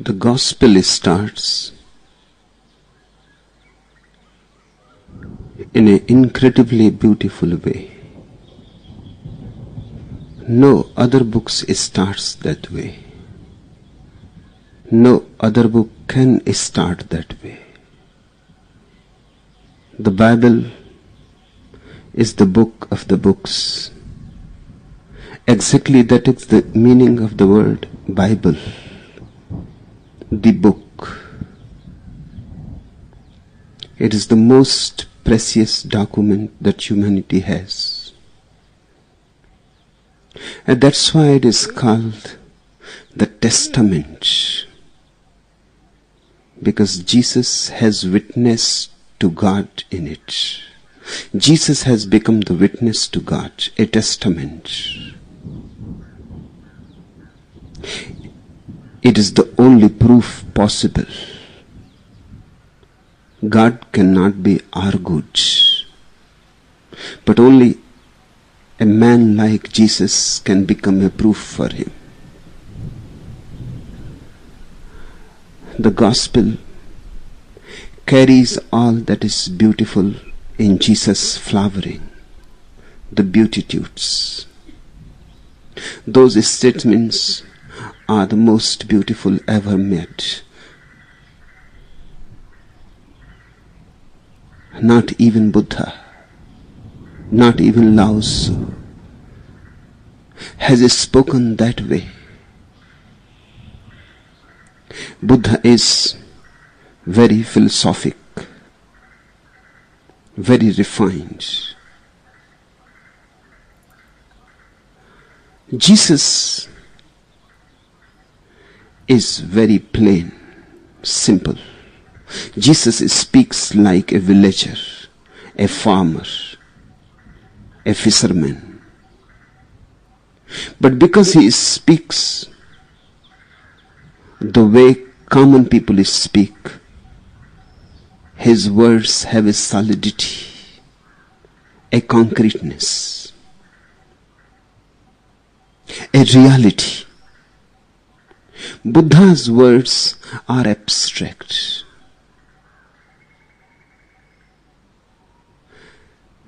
The gospel starts in an incredibly beautiful way. No other book starts that way. No other book can start that way. The Bible is the book of the books. Exactly that is the meaning of the word Bible. The book. It is the most precious document that humanity has. And that's why it is called the Testament. Because Jesus has witnessed to God in it. Jesus has become the witness to God, a testament. It is the only proof possible. God cannot be argued, but only a man like Jesus can become a proof for him. The gospel carries all that is beautiful in Jesus' flowering, the beatitudes. Those statements are the most beautiful ever made. Not even Buddha, not even Lao Tzu has spoken that way. Buddha is very philosophic, very refined. Jesus is very plain, simple. Jesus speaks like a villager, a farmer, a fisherman. But because he speaks the way common people speak, his words have a solidity, a concreteness, a reality. Buddha's words are abstract.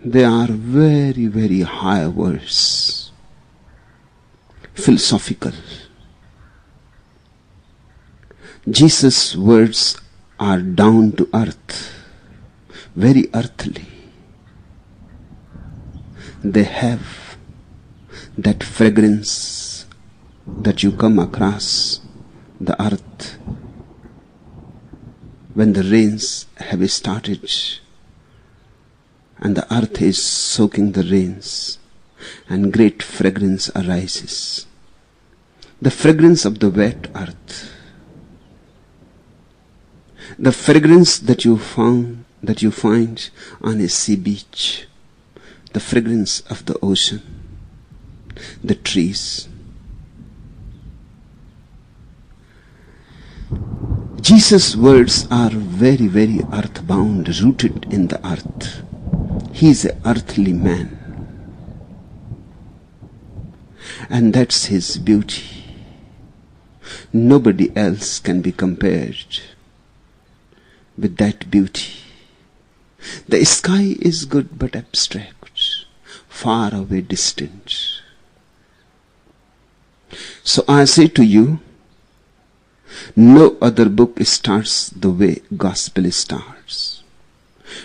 They are very, very high words, philosophical. Jesus' words are down to earth, very earthly. They have that fragrance that you come across the earth when the rains have started and the earth is soaking the rains and great fragrance arises. The fragrance of the wet earth. The fragrance that you find on a sea beach. The fragrance of the ocean. The trees. Jesus' words are very, very earthbound, rooted in the earth. He is an earthly man. And that's his beauty. Nobody else can be compared with that beauty. The sky is good but abstract, far away, distant. So I say to you, no other book starts the way gospel starts.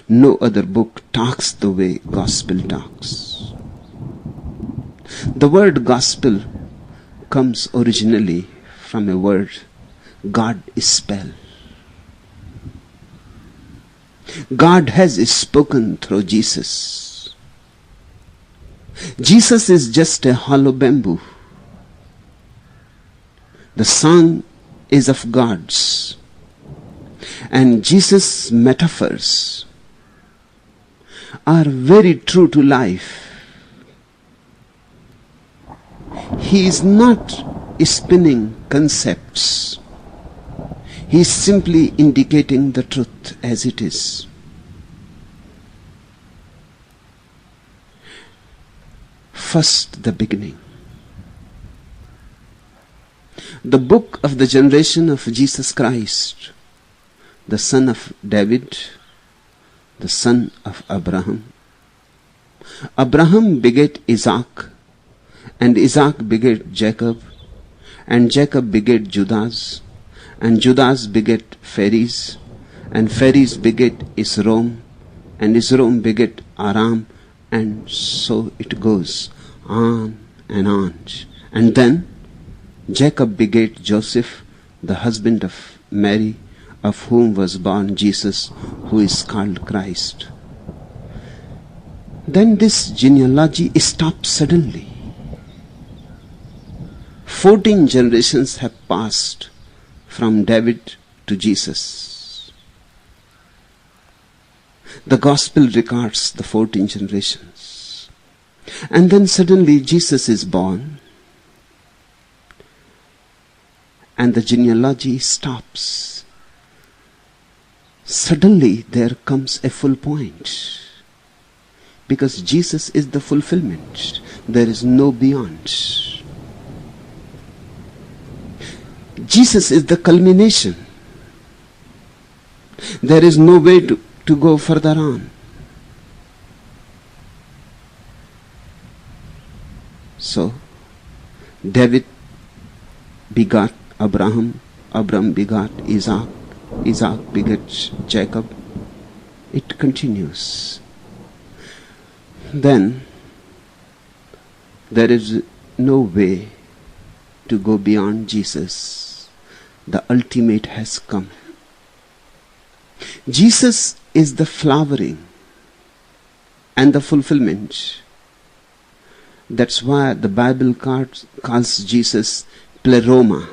No other book talks the way gospel talks. The word gospel comes originally from a word, God spell. God has spoken through Jesus. Jesus is just a hollow bamboo. The song is of God's. And Jesus' metaphors are very true to life. He is not spinning concepts. He is simply indicating the truth as it is. First, the beginning. The book of the generation of Jesus Christ, the son of David, the son of Abraham. Abraham begat Isaac, and Isaac begat Jacob, and Jacob begat Judas, and Judas begat Phares, and Phares begat Isrom, and Isrom begat Aram, and so it goes on and on. And then Jacob begat Joseph, the husband of Mary, of whom was born Jesus, who is called Christ. Then this genealogy stops suddenly. 14 generations have passed from David to Jesus. The gospel records the 14 generations. And then suddenly Jesus is born, and the genealogy stops. Suddenly there comes a full point, because Jesus is the fulfillment. There is no beyond. Jesus is the culmination. There is no way to go further on. So, David begot Abraham, Abraham begot Isaac, Isaac begot Jacob. It continues. Then, there is no way to go beyond Jesus. The ultimate has come. Jesus is the flowering and the fulfillment. That's why the Bible calls Jesus pleroma,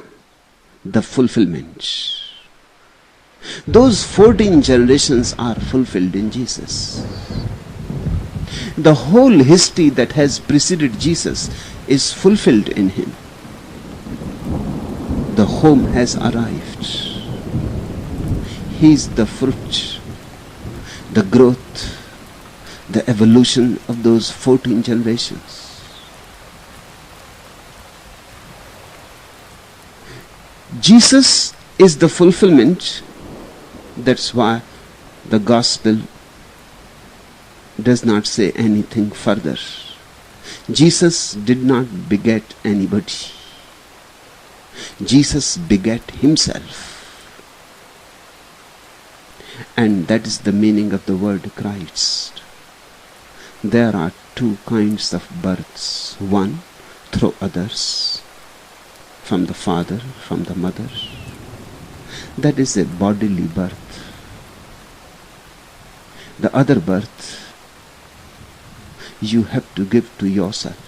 the fulfillment. Those 14 generations are fulfilled in Jesus. The whole history that has preceded Jesus is fulfilled in him. The home has arrived. He is the fruit, the growth, the evolution of those 14 generations. Jesus is the fulfillment. That's why the gospel does not say anything further. Jesus did not beget anybody. Jesus begat himself. And that is the meaning of the word Christ. There are two kinds of births. One, through others, from the father, from the mother. That is a bodily birth. The other birth, you have to give to yourself.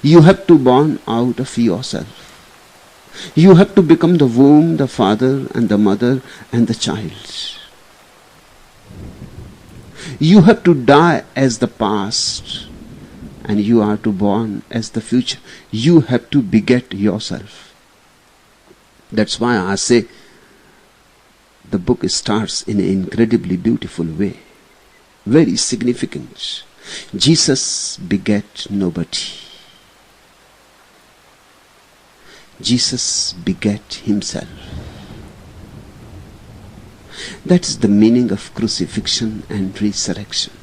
You have to born out of yourself. You have to become the womb, the father and the mother and the child. You have to die as the past, and you are to born as the future. You have to beget yourself. That's why I say the book starts in an incredibly beautiful way. Very significant. Jesus begat nobody. Jesus begat himself. That's the meaning of crucifixion and resurrection.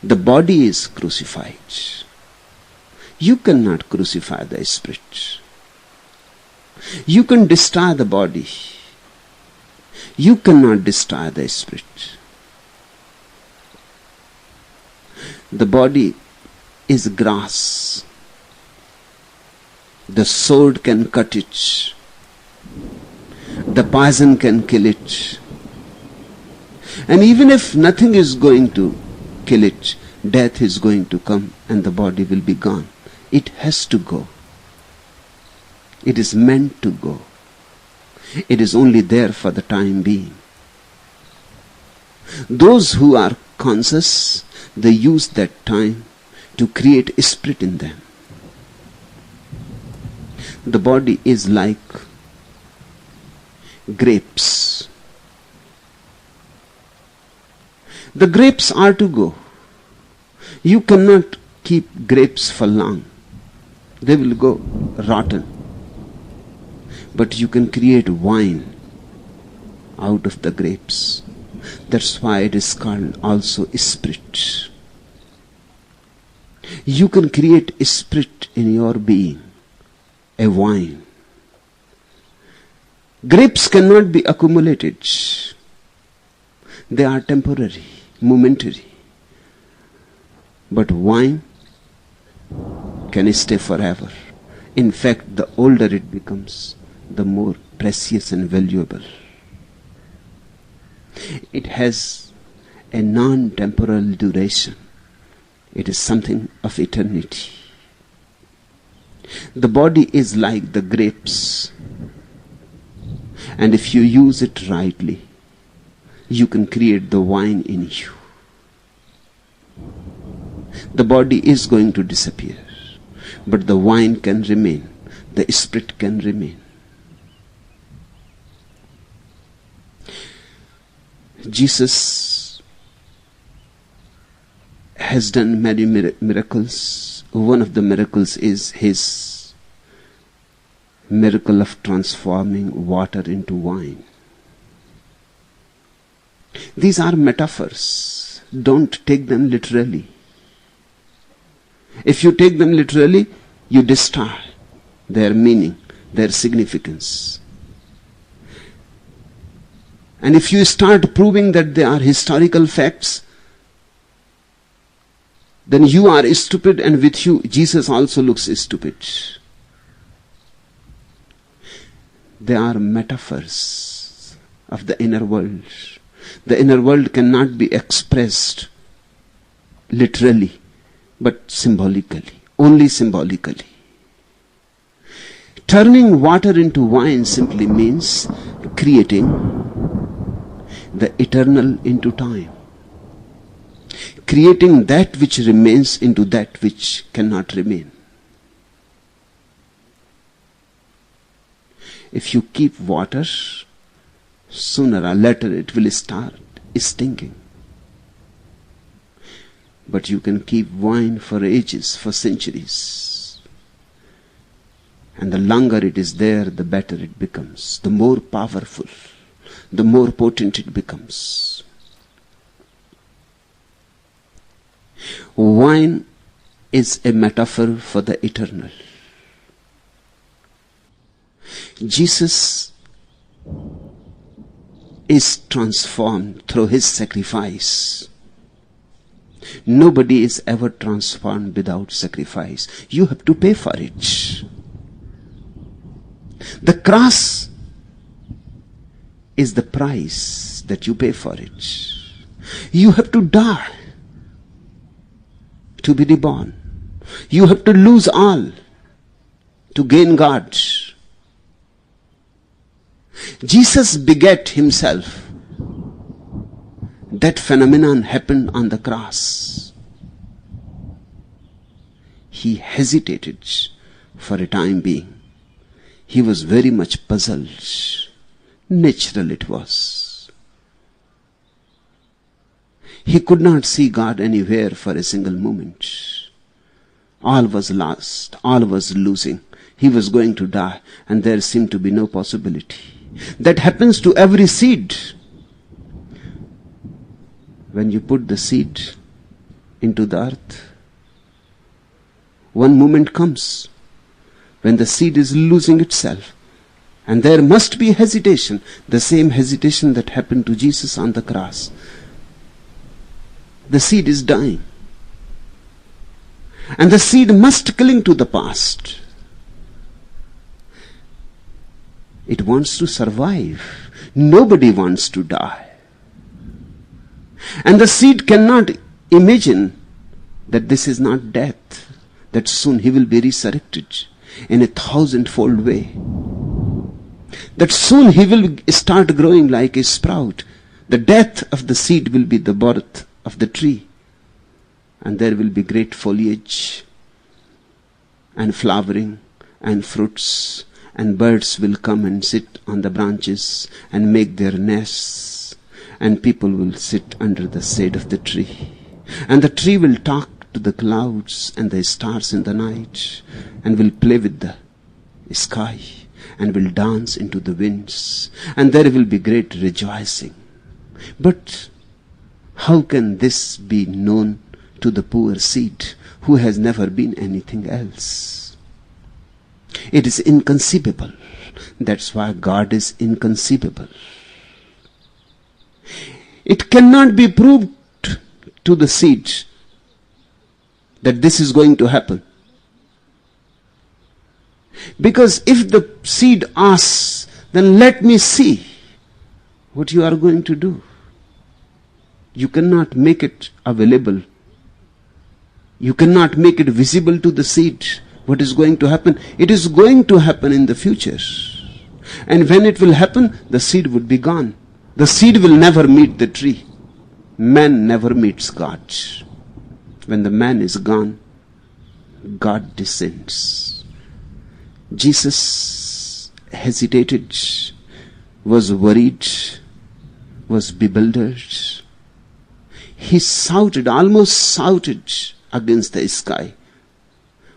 The body is crucified. You cannot crucify the spirit. You can destroy the body. You cannot destroy the spirit. The body is grass. The sword can cut it. The poison can kill it. And even if nothing is going to kill it, death is going to come and the body will be gone. It has to go. It is meant to go. It is only there for the time being. Those who are conscious, they use that time to create a spirit in them. The body is like grapes. The grapes are to go. You cannot keep grapes for long. They will go rotten. But you can create wine out of the grapes. That's why it is called also spirit. You can create a spirit in your being, a wine. Grapes cannot be accumulated. They are temporary, momentary. But wine can stay forever. In fact, the older it becomes, the more precious and valuable. It has a non-temporal duration. It is something of eternity. The body is like the grapes, and if you use it rightly, you can create the wine in you. The body is going to disappear, but the wine can remain, the spirit can remain. Jesus has done many miracles. One of the miracles is his miracle of transforming water into wine. These are metaphors. Don't take them literally. If you take them literally, you distort their meaning, their significance. And if you start proving that they are historical facts, then you are stupid, and with you, Jesus also looks stupid. They are metaphors of the inner world. The inner world cannot be expressed literally, but symbolically, only symbolically. Turning water into wine simply means creating the eternal into time. Creating that which remains into that which cannot remain. If you keep water, sooner or later it will start stinking. But you can keep wine for ages, for centuries. And the longer it is there, the better it becomes. The more powerful, the more potent it becomes. Wine is a metaphor for the eternal. Jesus is transformed through his sacrifice. Nobody is ever transformed without sacrifice. You have to pay for it. The cross is the price that you pay for it. You have to die to be reborn. You have to lose all to gain God. Jesus begat himself. That phenomenon happened on the cross. He hesitated for a time being. He was very much puzzled. Natural it was. He could not see God anywhere for a single moment. All was lost. All was losing. He was going to die, and there seemed to be no possibility. That happens to every seed. When you put the seed into the earth, one moment comes when the seed is losing itself, and there must be hesitation, the same hesitation that happened to Jesus on the cross. The seed is dying, and the seed must cling to the past. It wants to survive. Nobody wants to die. And the seed cannot imagine that this is not death, that soon he will be resurrected in a 1,000-fold way, that soon he will start growing like a sprout. The death of the seed will be the birth of the tree, and there will be great foliage and flowering and fruits, and birds will come and sit on the branches and make their nests, and people will sit under the shade of the tree, and the tree will talk to the clouds and the stars in the night, and will play with the sky, and will dance into the winds, and there will be great rejoicing. But how can this be known to the poor seed who has never been anything else? It is inconceivable. That's why God is inconceivable. It cannot be proved to the seed that this is going to happen. Because if the seed asks, then let me see what you are going to do. You cannot make it available. You cannot make it visible to the seed what is going to happen. It is going to happen in the future. And when it will happen, the seed would be gone. The seed will never meet the tree. Man never meets God. When the man is gone, God descends. Jesus hesitated, was worried, was bewildered. He shouted, almost shouted against the sky,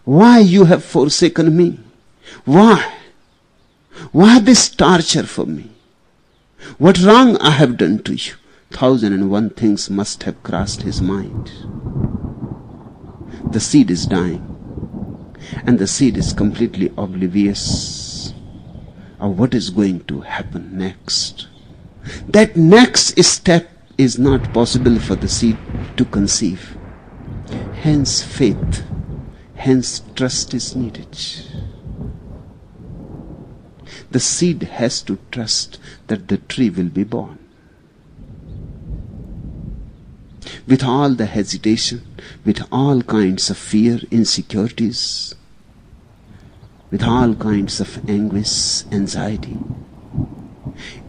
"Why you have forsaken me? Why? Why this torture for me? What wrong I have done to you?" 1,001 things must have crossed his mind. The seed is dying, and the seed is completely oblivious of what is going to happen next. That next step is not possible for the seed to conceive. Hence faith, hence trust is needed. The seed has to trust that the tree will be born. With all the hesitation, with all kinds of fear, insecurities, with all kinds of anguish, anxiety,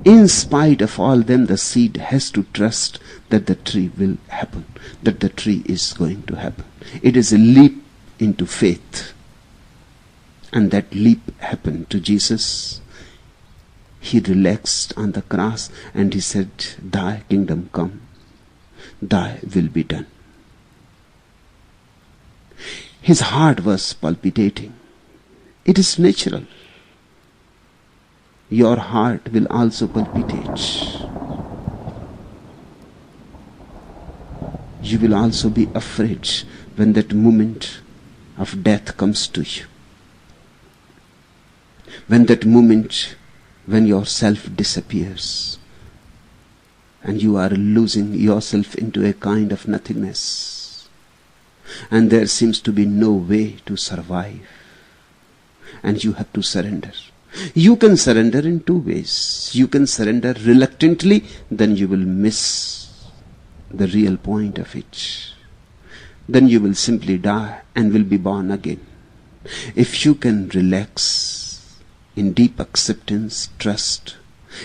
in spite of all them, the seed has to trust that the tree will happen, that the tree is going to happen. It is a leap into faith. And that leap happened to Jesus. He relaxed on the cross and he said, "Thy kingdom come, thy will be done." His heart was palpitating. It is natural. Your heart will also palpitate. You will also be afraid when that moment of death comes to you. When that moment when yourself disappears and you are losing yourself into a kind of nothingness, and there seems to be no way to survive, and you have to surrender. You can surrender in two ways. You can surrender reluctantly, then you will miss the real point of it. Then you will simply die and will be born again. If you can relax in deep acceptance, trust,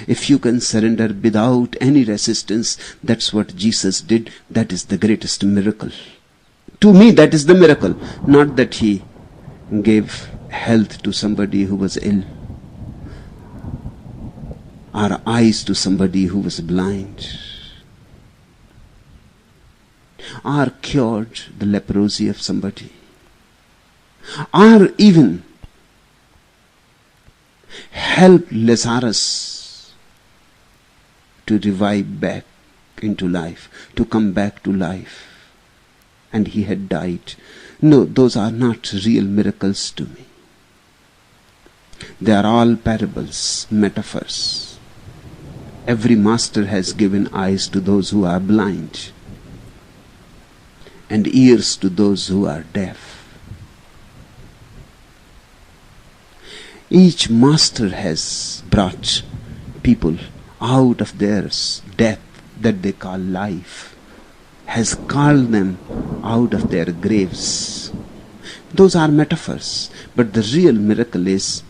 if you can surrender without any resistance, that's what Jesus did. That is the greatest miracle. To me, that is the miracle. Not that he gave health to somebody who was ill, or eyes to somebody who was blind, or cured the leprosy of somebody, or even helped Lazarus to revive back into life, to come back to life, and he had died. No, those are not real miracles to me. They are all parables, metaphors. Every master has given eyes to those who are blind, and ears to those who are deaf. Each master has brought people out of their death that they call life, has called them out of their graves. Those are metaphors, but the real miracle is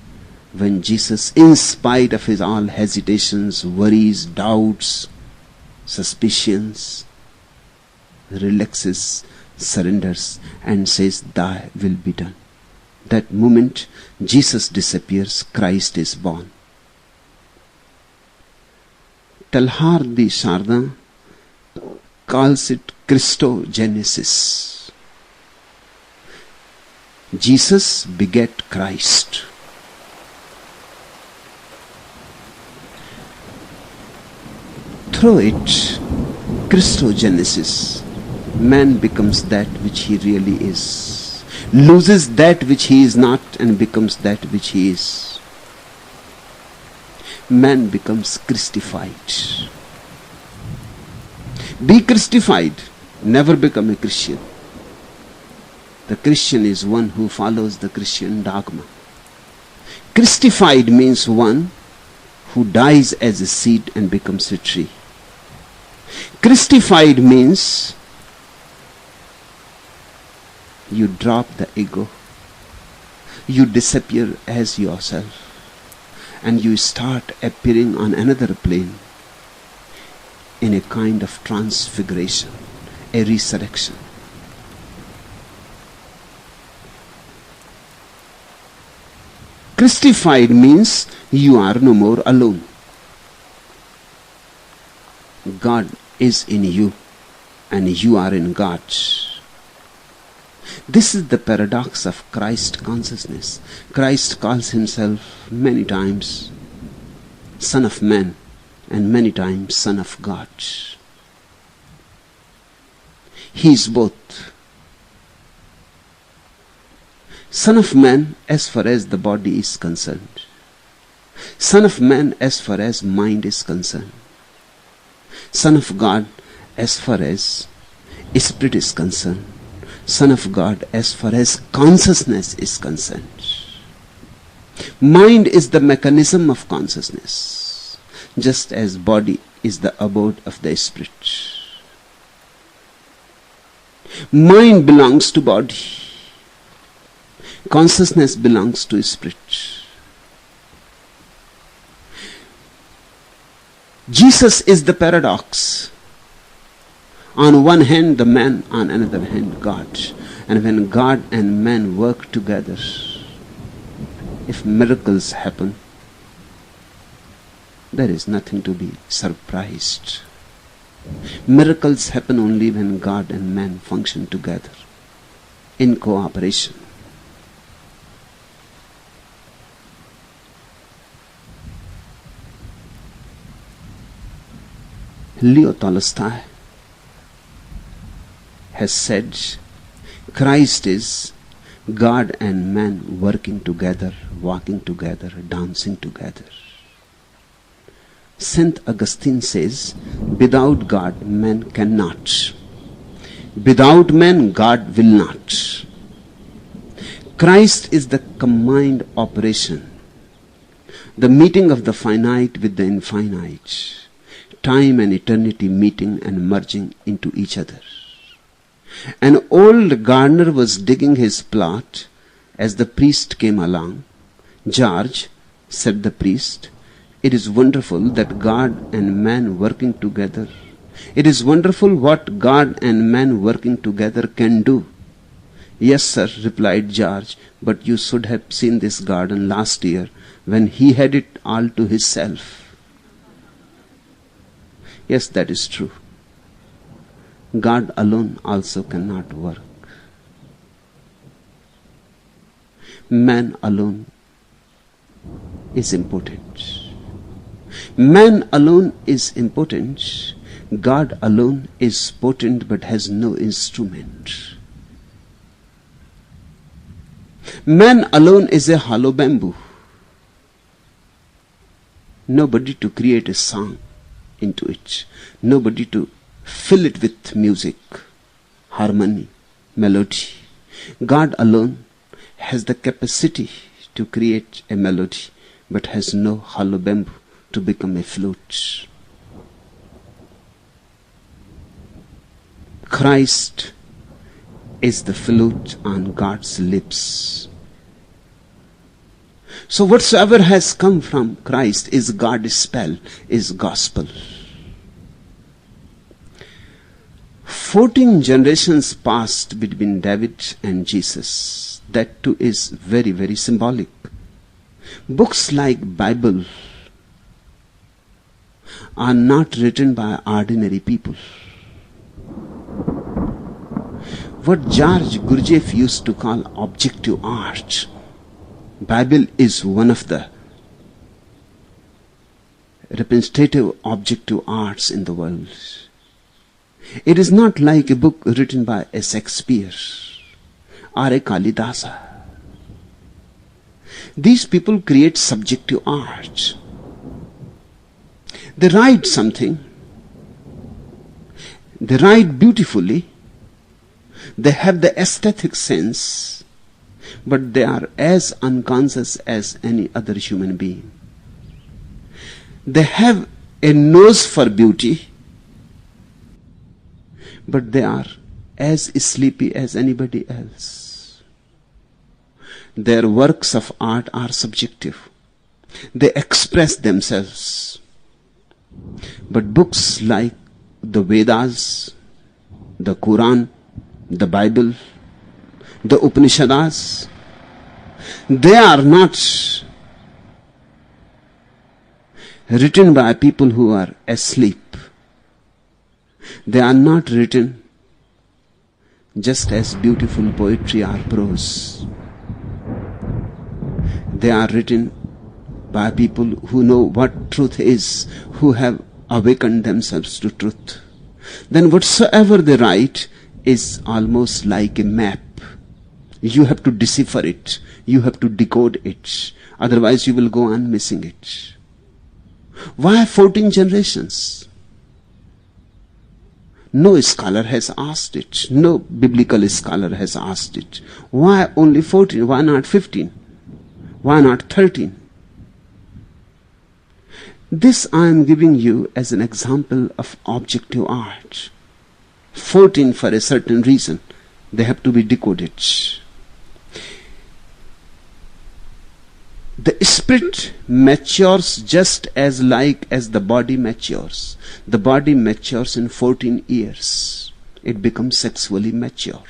when Jesus, in spite of his all hesitations, worries, doubts, suspicions, relaxes, surrenders, and says, "Thy will be done." That moment, Jesus disappears, Christ is born. Teilhard de Chardin calls it Christogenesis. Jesus begat Christ. Through it, Christogenesis, man becomes that which he really is, loses that which he is not and becomes that which he is. Man becomes Christified. Be Christified, never become a Christian. The Christian is one who follows the Christian dogma. Christified means one who dies as a seed and becomes a tree. Christified means you drop the ego, you disappear as yourself, and you start appearing on another plane in a kind of transfiguration, a resurrection. Christified means you are no more alone. God is in you and you are in God. This is the paradox of Christ consciousness. Christ calls himself many times Son of Man and many times Son of God. He is both. Son of Man as far as the body is concerned. Son of Man as far as mind is concerned. Son of God as far as spirit is concerned. Son of God as far as consciousness is concerned. Mind is the mechanism of consciousness, just as body is the abode of the spirit. Mind belongs to body. Consciousness belongs to spirit. Jesus is the paradox. On one hand the man, on another hand God. And when God and man work together, if miracles happen, there is nothing to be surprised. Miracles happen only when God and man function together in cooperation. Leo Tolstoy has said, Christ is God and man working together, walking together, dancing together. Saint Augustine says, without God, man cannot. Without man, God will not. Christ is the combined operation, the meeting of the finite with the infinite. Time and eternity meeting and merging into each other. An old gardener was digging his plot as the priest came along. George, said the priest, it is wonderful that God and man working together. It is wonderful what God and man working together can do. Yes, sir, replied George, but you should have seen this garden last year when he had it all to himself. Yes, that is true. God alone also cannot work. Man alone is impotent. Man alone is impotent. God alone is potent but has no instrument. Man alone is a hollow bamboo. Nobody to create a song into it. Nobody to fill it with music, harmony, melody. God alone has the capacity to create a melody, but has no hollow bamboo to become a flute. Christ is the flute on God's lips. So whatsoever has come from Christ is God's spell, is gospel. 14 generations passed between David and Jesus. That too is very, very symbolic. Books like Bible are not written by ordinary people. What George Gurdjieff used to call objective art, Bible is one of the representative objective arts in the world. It is not like a book written by a Shakespeare or a Kalidasa. These people create subjective art. They write something. They write beautifully. They have the aesthetic sense, but they are as unconscious as any other human being. They have a nose for beauty, but they are as sleepy as anybody else. Their works of art are subjective. They express themselves. But books like the Vedas, the Quran, the Bible, the Upanishads, they are not written by people who are asleep. They are not written just as beautiful poetry or prose. They are written by people who know what truth is, who have awakened themselves to truth. Then whatsoever they write is almost like a map. You have to decipher it. You have to decode it. Otherwise you will go on missing it. Why 14 generations? No scholar has asked it. No biblical scholar has asked it. Why only 14? Why not 15? Why not 13? This I am giving you as an example of objective art. 14 for a certain reason. They have to be decoded. The spirit matures just as like as the body matures. The body matures in 14 years. It becomes sexually mature.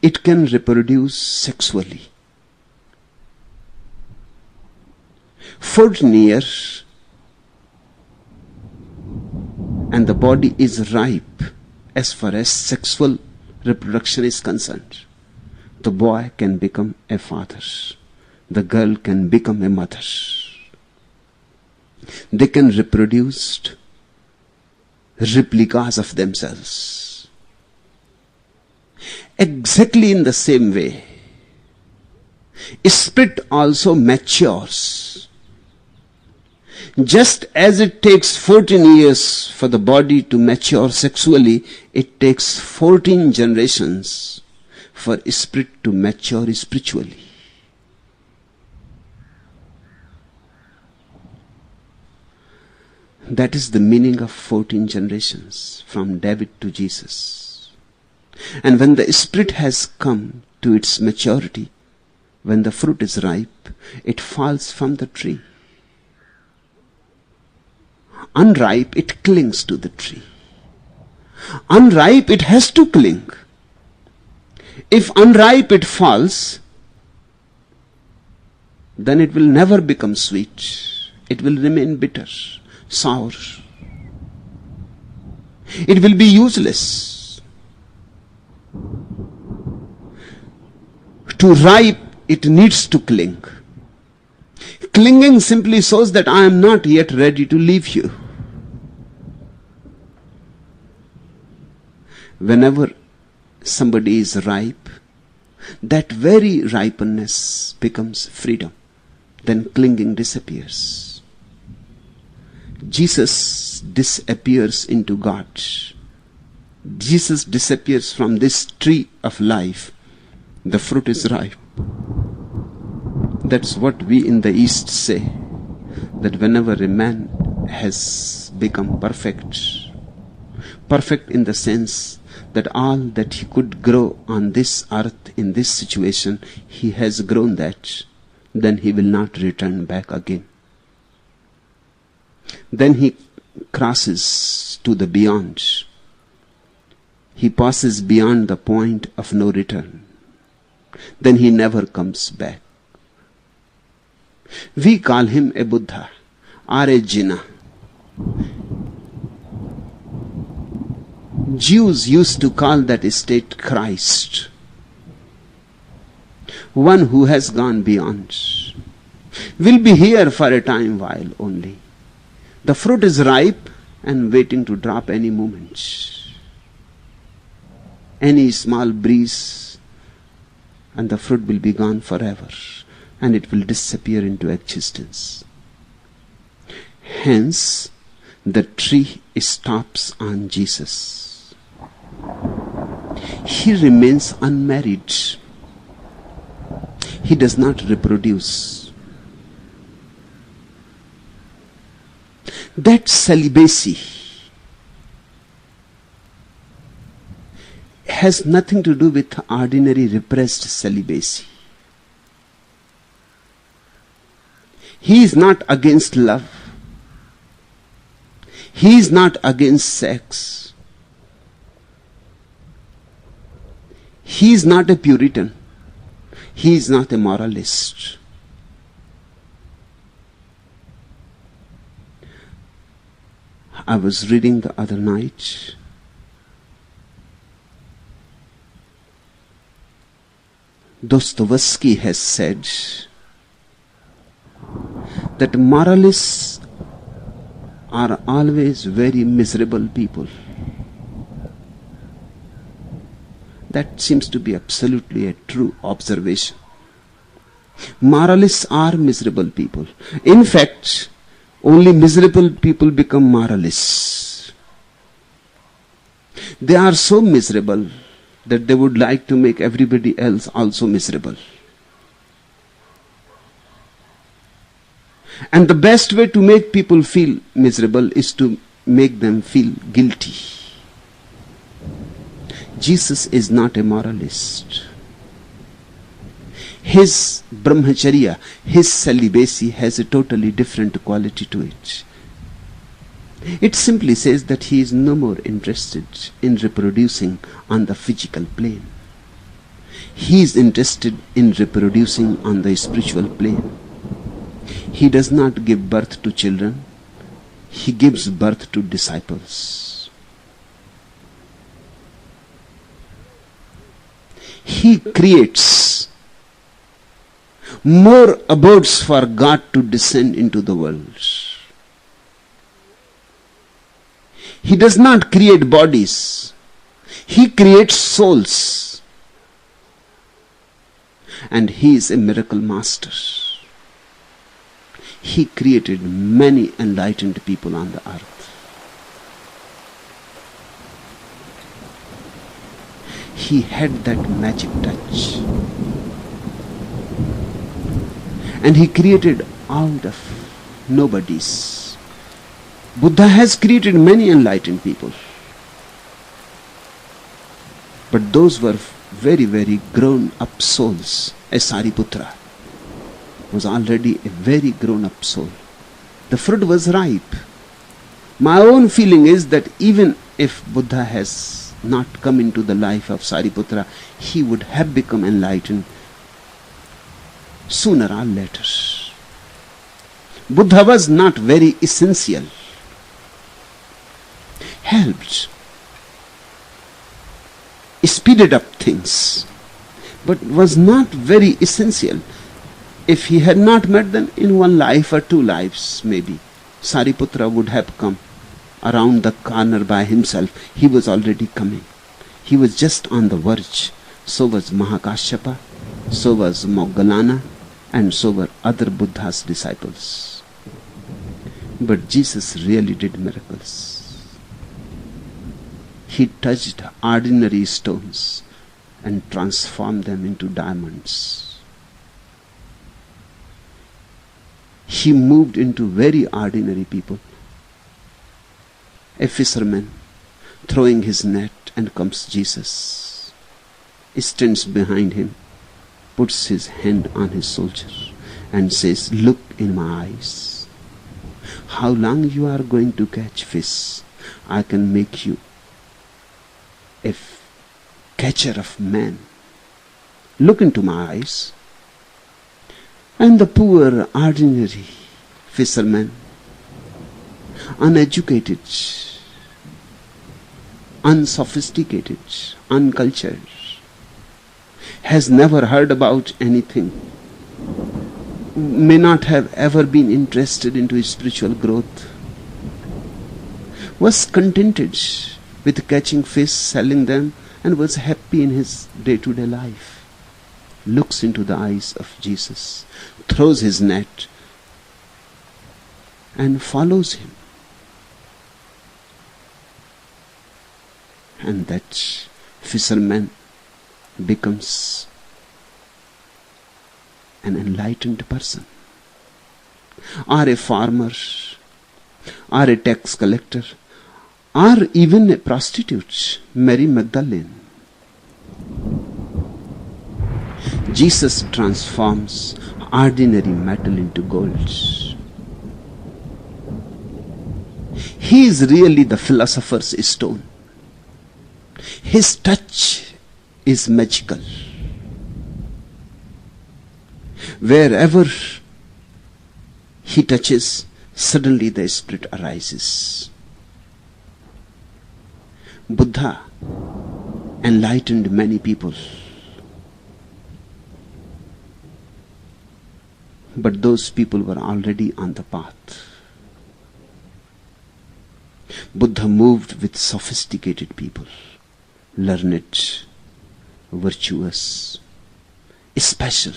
It can reproduce sexually. 14 years and the body is ripe as far as sexual reproduction is concerned. The boy can become a father. The girl can become a mother. They can reproduce replicas of themselves. Exactly in the same way, spirit also matures. Just as it takes 14 years for the body to mature sexually, it takes 14 generations for spirit to mature spiritually. That is the meaning of 14 generations, from David to Jesus. And when the spirit has come to its maturity, when the fruit is ripe, it falls from the tree. Unripe, it clings to the tree. Unripe, it has to cling. If unripe it falls, then it will never become sweet. It will remain bitter, sour. It will be useless. To ripe, it needs to cling. Clinging simply shows that I am not yet ready to leave you. Whenever somebody is ripe, that very ripeness becomes freedom. Then clinging disappears. Jesus disappears into God. Jesus disappears from this tree of life. The fruit is ripe. That's what we in the East say, that whenever a man has become perfect, perfect in the sense that all that he could grow on this earth in this situation, he has grown that, then he will not return back again. Then he crosses to the beyond. He passes beyond the point of no return. Then he never comes back. We call him a Buddha or a Jinnah. Jews used to call that state Christ, one who has gone beyond. will be here for a time while only. The fruit is ripe and waiting to drop any moment. Any small breeze and the fruit will be gone forever, and it will disappear into existence. Hence, the tree stops on Jesus. He remains unmarried. He does not reproduce. That celibacy has nothing to do with ordinary repressed celibacy. He is not against love. He is not against sex. He is not a Puritan. He is not a moralist. I was reading the other night Dostoevsky has said that moralists are always very miserable people. That seems to be absolutely a true observation. Moralists are miserable people. In fact, only miserable people become moralists. They are so miserable that they would like to make everybody else also miserable. And the best way to make people feel miserable is to make them feel guilty. Jesus is not a moralist. His brahmacharya, his celibacy has a totally different quality to it. It simply says that he is no more interested in reproducing on the physical plane. He is interested in reproducing on the spiritual plane. He does not give birth to children. He gives birth to disciples. He creates more abodes for God to descend into the world. He does not create bodies. He creates souls. And he is a miracle master. He created many enlightened people on the earth. He had that magic touch. And he created out of nobodies. Buddha has created many enlightened people. But those were very, very grown up souls. As Sariputra was already a very grown up soul. The fruit was ripe. My own feeling is that even if Buddha has not come into the life of Sariputra, he would have become enlightened sooner or later. Buddha was not very essential. Helped, speeded up things, but was not very essential. If he had not met them in one life or two lives, maybe Sariputra would have come around the corner by himself. He was already coming. He was just on the verge. So was Mahakashyapa, so was Moggallana, and so were other Buddha's disciples. But Jesus really did miracles. He touched ordinary stones and transformed them into diamonds. He moved into very ordinary people. A fisherman throwing his net, and comes Jesus, stands behind him, puts his hand on his shoulder and says, "Look in my eyes. How long you are going to catch fish? I can make you a catcher of men. Look into my eyes." And the poor ordinary fisherman, uneducated, unsophisticated, uncultured, has never heard about anything, may not have ever been interested into spiritual growth, was contented with catching fish, selling them, and was happy in his day-to-day life, looks into the eyes of Jesus, throws his net, and follows him. And that fisherman becomes an enlightened person, or a farmer, or a tax collector, or even a prostitute, Mary Magdalene. Jesus transforms ordinary metal into gold. He is really the philosopher's stone. His touch is magical. Wherever he touches, suddenly the spirit arises. Buddha enlightened many people, but those people were already on the path. Buddha moved with sophisticated people, learned, virtuous, special.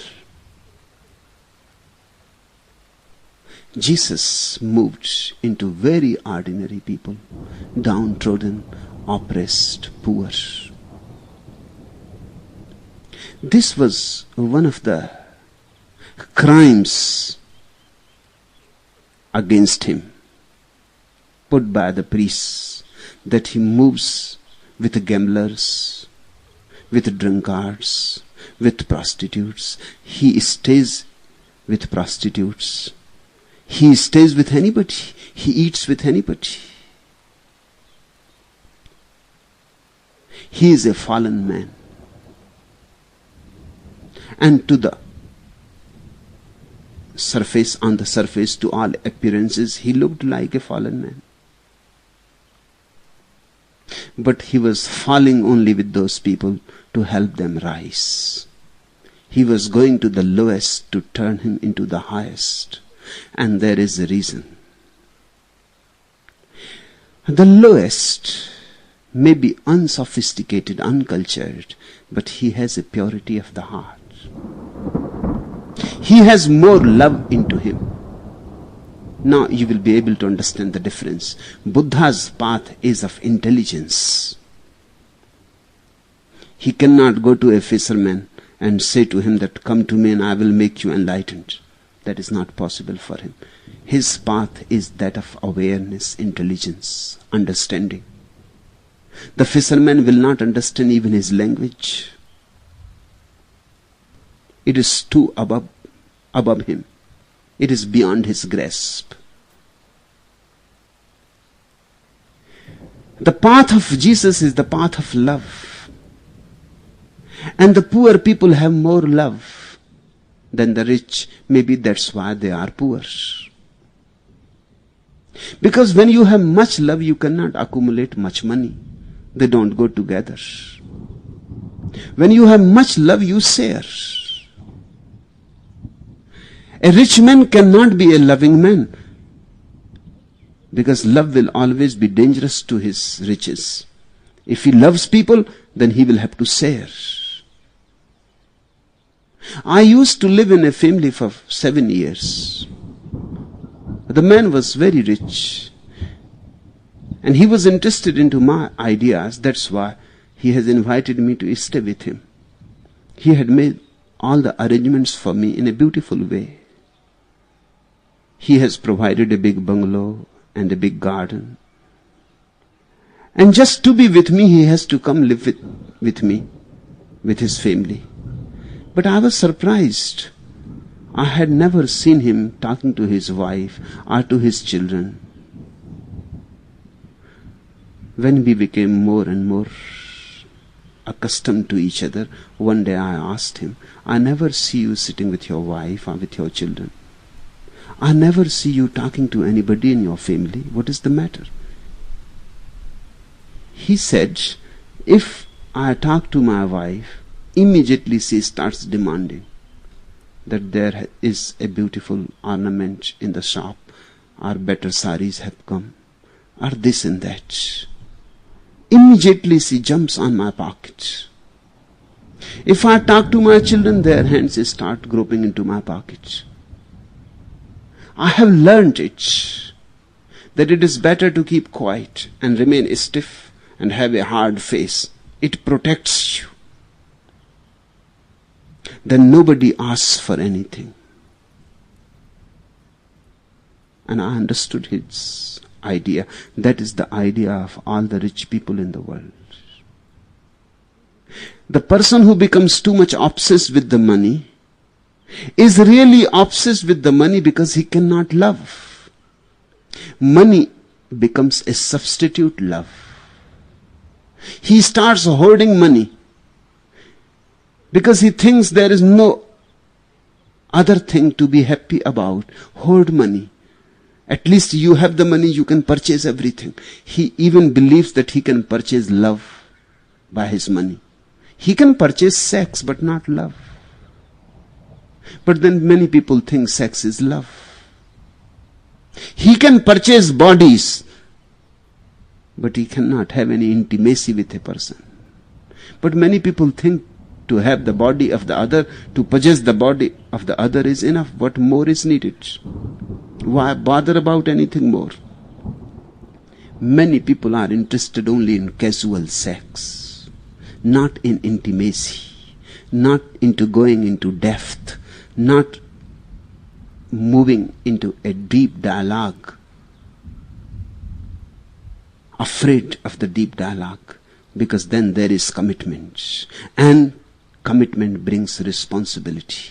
Jesus moved into very ordinary people, downtrodden, oppressed, poor. This was one of the crimes against him, put by the priests, that he moves with gamblers, with drunkards, with prostitutes. He stays with prostitutes. He stays with anybody. He eats with anybody. He is a fallen man. And to the surface, on the surface, to all appearances, he looked like a fallen man. But he was falling only with those people to help them rise. He was going to the lowest to turn him into the highest. And there is a reason. The lowest may be unsophisticated, uncultured, but he has a purity of the heart. He has more love into him. Now you will be able to understand the difference. Buddha's path is of intelligence. He cannot go to a fisherman and say to him that, come to me and I will make you enlightened. That is not possible for him. His path is that of awareness, intelligence, understanding. The fisherman will not understand even his language. It is too above him. It is beyond his grasp. The path of Jesus is the path of love. And the poor people have more love than the rich. Maybe that's why they are poor. Because when you have much love, you cannot accumulate much money. They don't go together. When you have much love, you share. A rich man cannot be a loving man, because love will always be dangerous to his riches. If he loves people, then he will have to share. I used to live in a family for 7 years. The man was very rich, and he was interested into my ideas. That's why he has invited me to stay with him. He had made all the arrangements for me in a beautiful way. He has provided a big bungalow and a big garden. And just to be with me, he has to come live with me, with his family. But I was surprised. I had never seen him talking to his wife or to his children. When we became more and more accustomed to each other, one day I asked him, I never see you sitting with your wife or with your children. I never see you talking to anybody in your family. What is the matter? He said, if I talk to my wife, immediately she starts demanding. that there is a beautiful ornament in the shop, or better saris have come, or this and that. Immediately she jumps on my pocket. If I talk to my children, their hands start groping into my pocket. I have learnt it, that it is better to keep quiet and remain stiff and have a hard face. It protects you. Then nobody asks for anything. And I understood his idea. That is the idea of all the rich people in the world. The person who becomes too much obsessed with the money is really obsessed with the money because he cannot love. Money becomes a substitute love. He starts hoarding money because he thinks there is no other thing to be happy about. Hoard money. At least you have the money, you can purchase everything. He even believes that he can purchase love by his money. He can purchase sex, but not love. But then many people think sex is love. He can purchase bodies, but he cannot have any intimacy with a person. But many people think to have the body of the other, to possess the body of the other is enough. What more is needed? Why bother about anything more? Many people are interested only in casual sex, not in intimacy, not into going into depth, not moving into a deep dialogue, afraid of the deep dialogue, because then there is commitment, and commitment brings responsibility.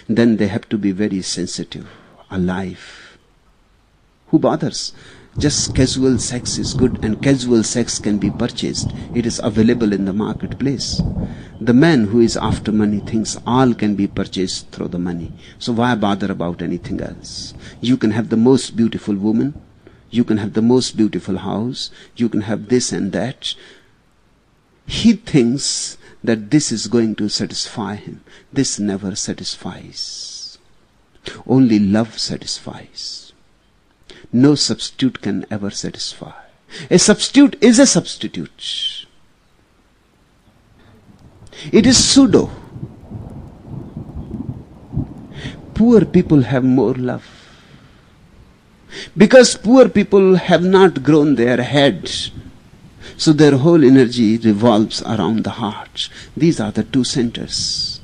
Then they have to be very sensitive, alive. Who bothers? Just casual sex is good, and casual sex can be purchased. It is available in the marketplace. The man who is after money thinks all can be purchased through the money. So why bother about anything else? You can have the most beautiful woman, you can have the most beautiful house, you can have this and that. He thinks that this is going to satisfy him. This never satisfies. Only love satisfies. No substitute can ever satisfy. A substitute is a substitute. It is pseudo. Poor people have more love. Because poor people have not grown their head, so their whole energy revolves around the heart. These are the two centers.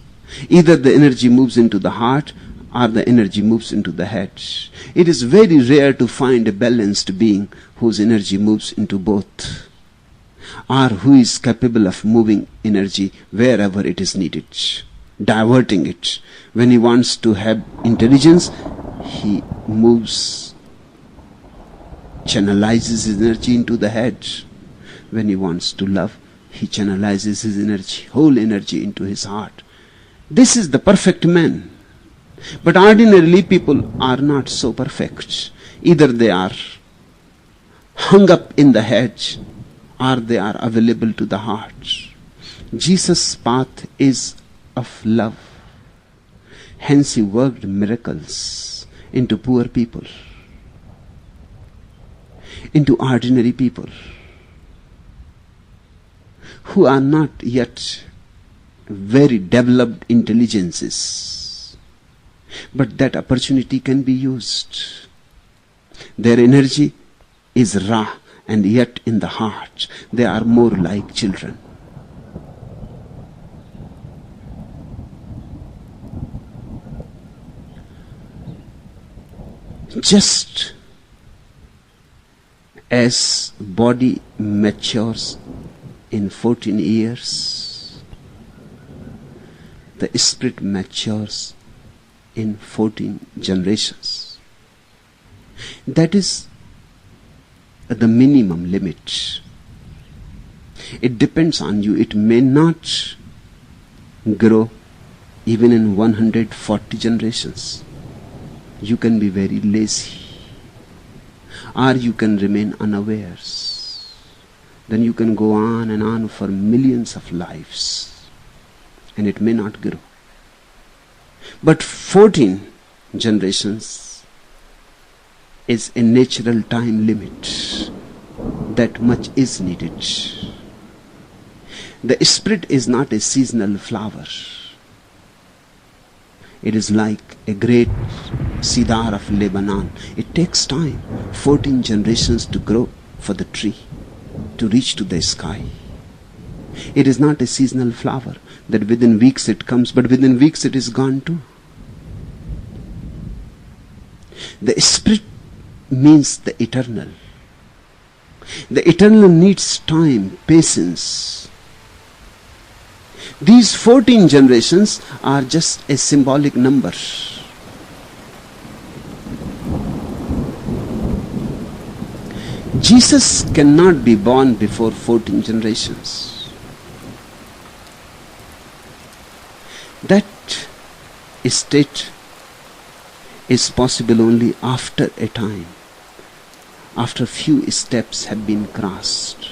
Either the energy moves into the heart, or the energy moves into the head. It is very rare to find a balanced being whose energy moves into both, or who is capable of moving energy wherever it is needed, diverting it. When he wants to have intelligence, he moves, channelizes his energy into the head. When he wants to love, he channelizes his energy, whole energy, into his heart. This is the perfect man. But ordinarily people are not so perfect. Either they are hung up in the head, or they are available to the heart. Jesus' path is of love. Hence he worked miracles into poor people, into ordinary people who are not yet very developed intelligences. But that opportunity can be used. Their energy is raw, and yet in the heart they are more like children. Just as body matures in 14 years, the spirit matures in 14 generations. That is the minimum limit. It depends on you. It may not grow even in 140 generations. You can be very lazy, or you can remain unawares. Then you can go on and on for millions of lives, and it may not grow. But 14 generations is a natural time limit. That much is needed. The Spirit is not a seasonal flower. It is like a great cedar of Lebanon. It takes time, 14 generations to grow for the tree, to reach to the sky. It is not a seasonal flower that within weeks it comes, but within weeks it is gone too. The Spirit means the eternal. The eternal needs time, patience. These 14 generations are just a symbolic number. Jesus cannot be born before 14 generations. That state is possible only after a time, after few steps have been crossed.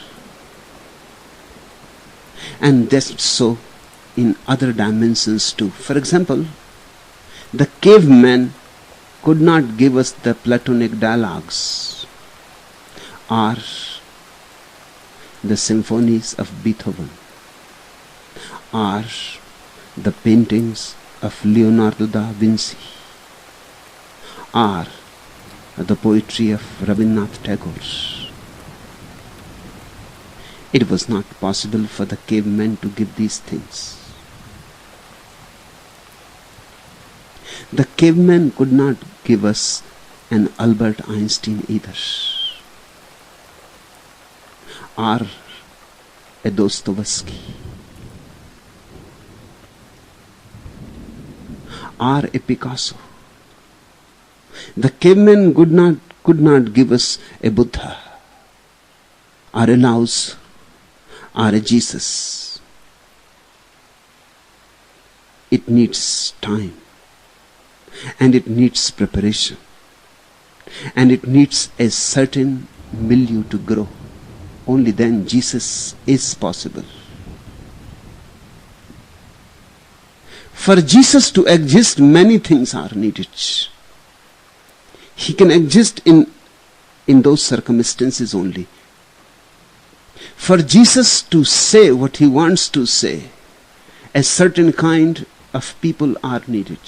And that's so in other dimensions too. For example, the caveman could not give us the Platonic dialogues or the symphonies of Beethoven or the paintings of Leonardo da Vinci or the poetry of Rabindranath Tagore. It was not possible for the cavemen to give these things. The cavemen could not give us an Albert Einstein either, or a Dostoevsky, or a Picasso. The cavemen could not give us a Buddha, or a Laos, or a Jesus. It needs time, and it needs preparation, and it needs a certain milieu to grow. Only then Jesus is possible. For Jesus to exist, many things are needed. He can exist in those circumstances only. For Jesus to say what he wants to say, a certain kind of people are needed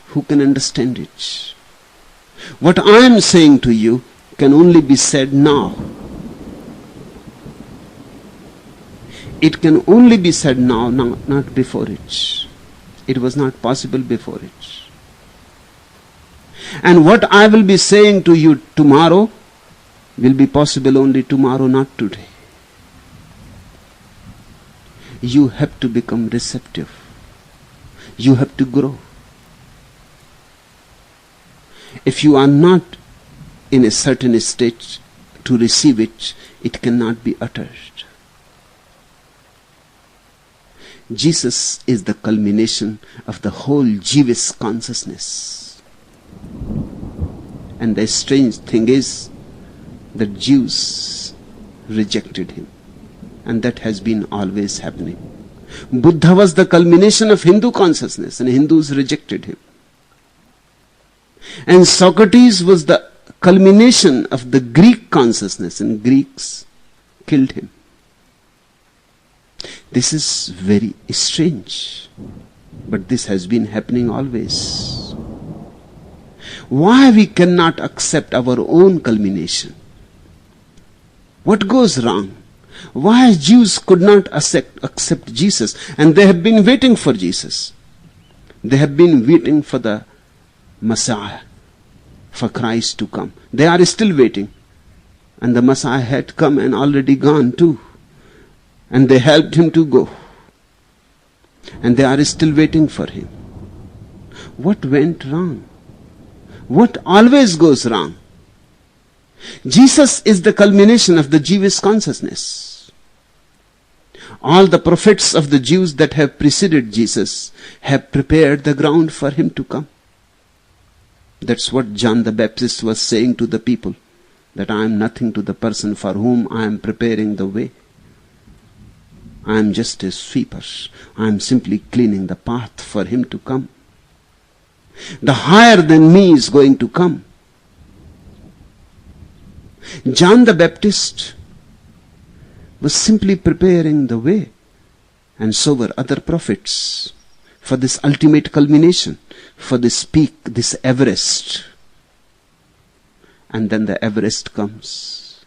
who can understand it. What I am saying to you can only be said now. It can only be said now, not before it. It was not possible before it. And what I will be saying to you tomorrow will be possible only tomorrow, not today. You have to become receptive. You have to grow. If you are not in a certain state to receive it, it cannot be uttered. Jesus is the culmination of the whole Jewish consciousness. And the strange thing is that Jews rejected him. And that has been always happening. Buddha was the culmination of Hindu consciousness, and Hindus rejected him. And Socrates was the culmination of the Greek consciousness, and Greeks killed him. This is very strange, but this has been happening always. Why we cannot accept our own culmination? What goes wrong? Why Jews could not accept Jesus? And they have been waiting for Jesus. They have been waiting for the Messiah, for Christ to come. They are still waiting. And the Messiah had come and already gone too. And they helped him to go. And they are still waiting for him. What went wrong? What always goes wrong? Jesus is the culmination of the Jewish consciousness. All the prophets of the Jews that have preceded Jesus have prepared the ground for him to come. That's what John the Baptist was saying to the people, that I am nothing to the person for whom I am preparing the way. I am just a sweeper. I am simply cleaning the path for him to come. The higher than me is going to come. John the Baptist was simply preparing the way, and so were other prophets, for this ultimate culmination, for this peak, this Everest. And then the Everest comes,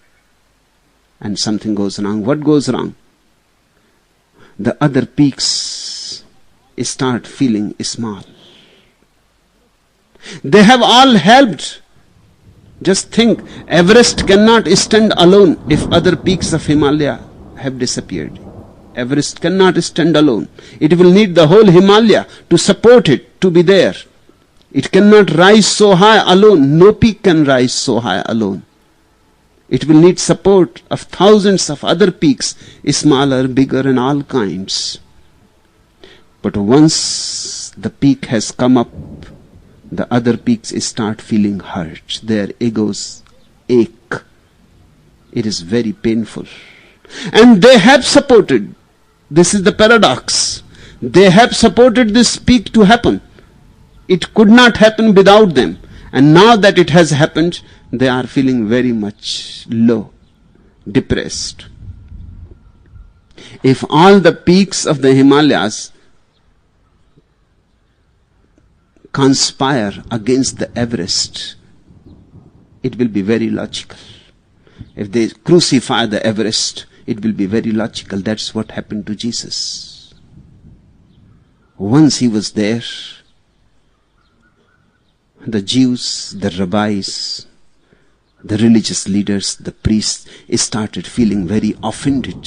and something goes wrong. What goes wrong? The other peaks start feeling small. They have all helped. Just think, Everest cannot stand alone if other peaks of Himalaya have disappeared. Everest cannot stand alone. It will need the whole Himalaya to support it, to be there. It cannot rise so high alone. No peak can rise so high alone. It will need support of thousands of other peaks, smaller, bigger, and all kinds. But once the peak has come up, the other peaks start feeling hurt. Their egos ache. It is very painful. And they have supported. This is the paradox. They have supported this peak to happen. It could not happen without them. And now that it has happened, they are feeling very much low, depressed. If all the peaks of the Himalayas conspire against the Everest, it will be very logical. If they crucify the Everest, it will be very logical. That's what happened to Jesus. Once he was there, the Jews, the rabbis, the religious leaders, the priests started feeling very offended.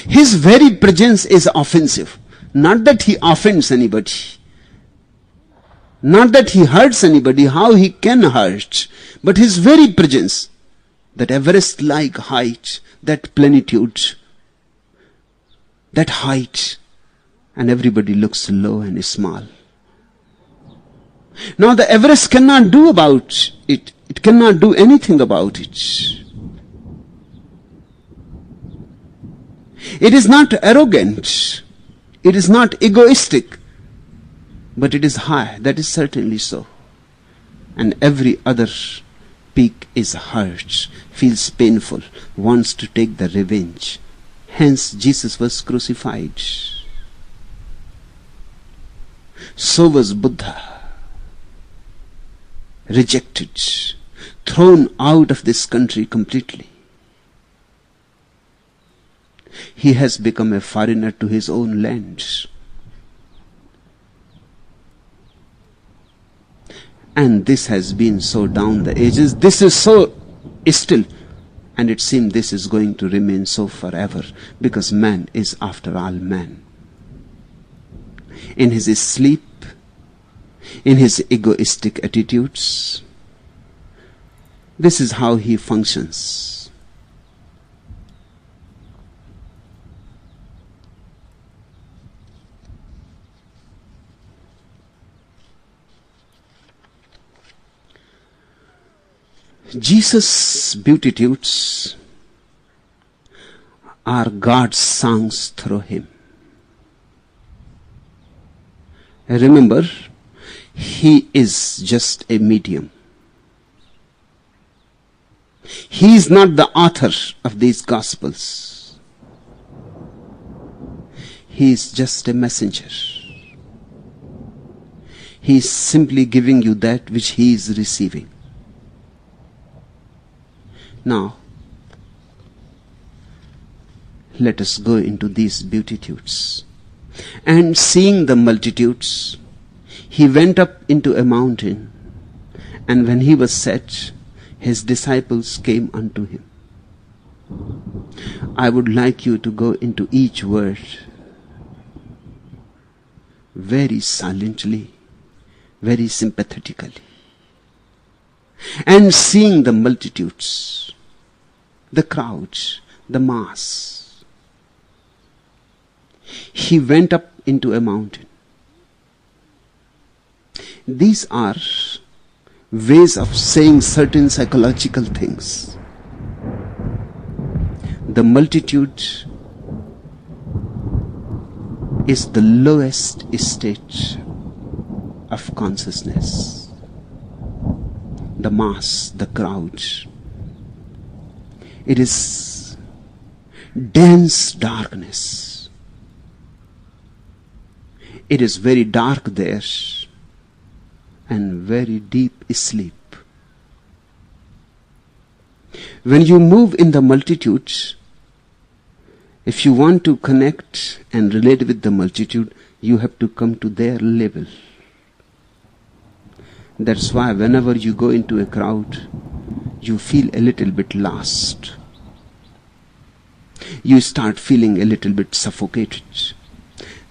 His very presence is offensive. Not that he offends anybody. Not that he hurts anybody. How he can hurt? But his very presence, that Everest-like height, that plenitude, that height, and everybody looks low and small. Now the Everest cannot do about it. It cannot do anything about it. It is not arrogant. It is not egoistic. But it is high. That is certainly so. And every other peak is hurt, feels painful, wants to take the revenge. Hence Jesus was crucified. So was Buddha. Rejected, thrown out of this country completely. He has become a foreigner to his own land. And this has been so down the ages. This is so still. And it seems this is going to remain so forever, because man is after all man. In his sleep, in his egoistic attitudes, this is how he functions. Jesus' beatitudes are God's songs through him. Remember, he is just a medium. He is not the author of these Gospels. He is just a messenger. He is simply giving you that which he is receiving. Now, let us go into these beatitudes. And seeing the multitudes, he went up into a mountain, and when he was set, his disciples came unto him. I would like you to go into each word very silently, very sympathetically. And seeing the multitudes, the crowds, the mass, he went up into a mountain. These are ways of saying certain psychological things. The multitude is the lowest state of consciousness. The mass, the crowd. It is dense darkness. It is very dark there and very deep sleep. When you move in the multitude, if you want to connect and relate with the multitude, you have to come to their level. That's why whenever you go into a crowd, you feel a little bit lost. You start feeling a little bit suffocated.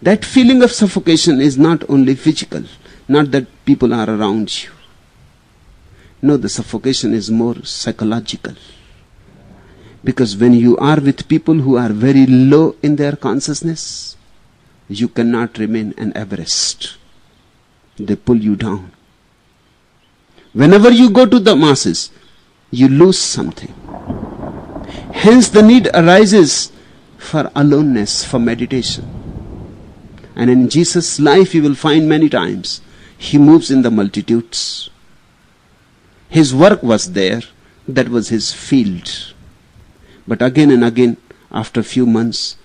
That feeling of suffocation is not only physical, not that people are around you. No, the suffocation is more psychological. Because when you are with people who are very low in their consciousness, you cannot remain an Everest. They pull you down. Whenever you go to the masses, you lose something. Hence the need arises for aloneness, for meditation. And in Jesus' life you will find many times, he moves in the multitudes. His work was there, that was his field. But again and again, after a few months,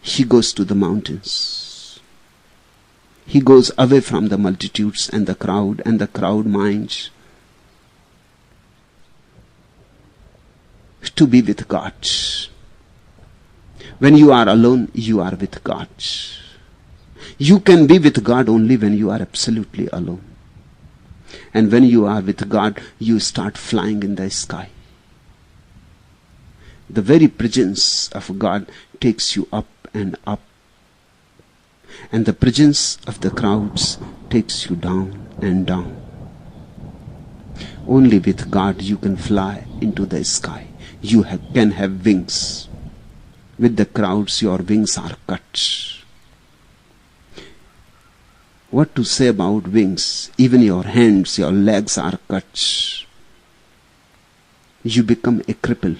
he goes to the mountains. He goes away from the multitudes and the crowd minds, to be with God. When you are alone, you are with God. You can be with God only when you are absolutely alone. And when you are with God, you start flying in the sky. The very presence of God takes you up and up. And the presence of the crowds takes you down and down. Only with God you can fly into the sky. You can have wings. With the crowds your wings are cut. What to say about wings? Even your hands, your legs are cut. You become a cripple.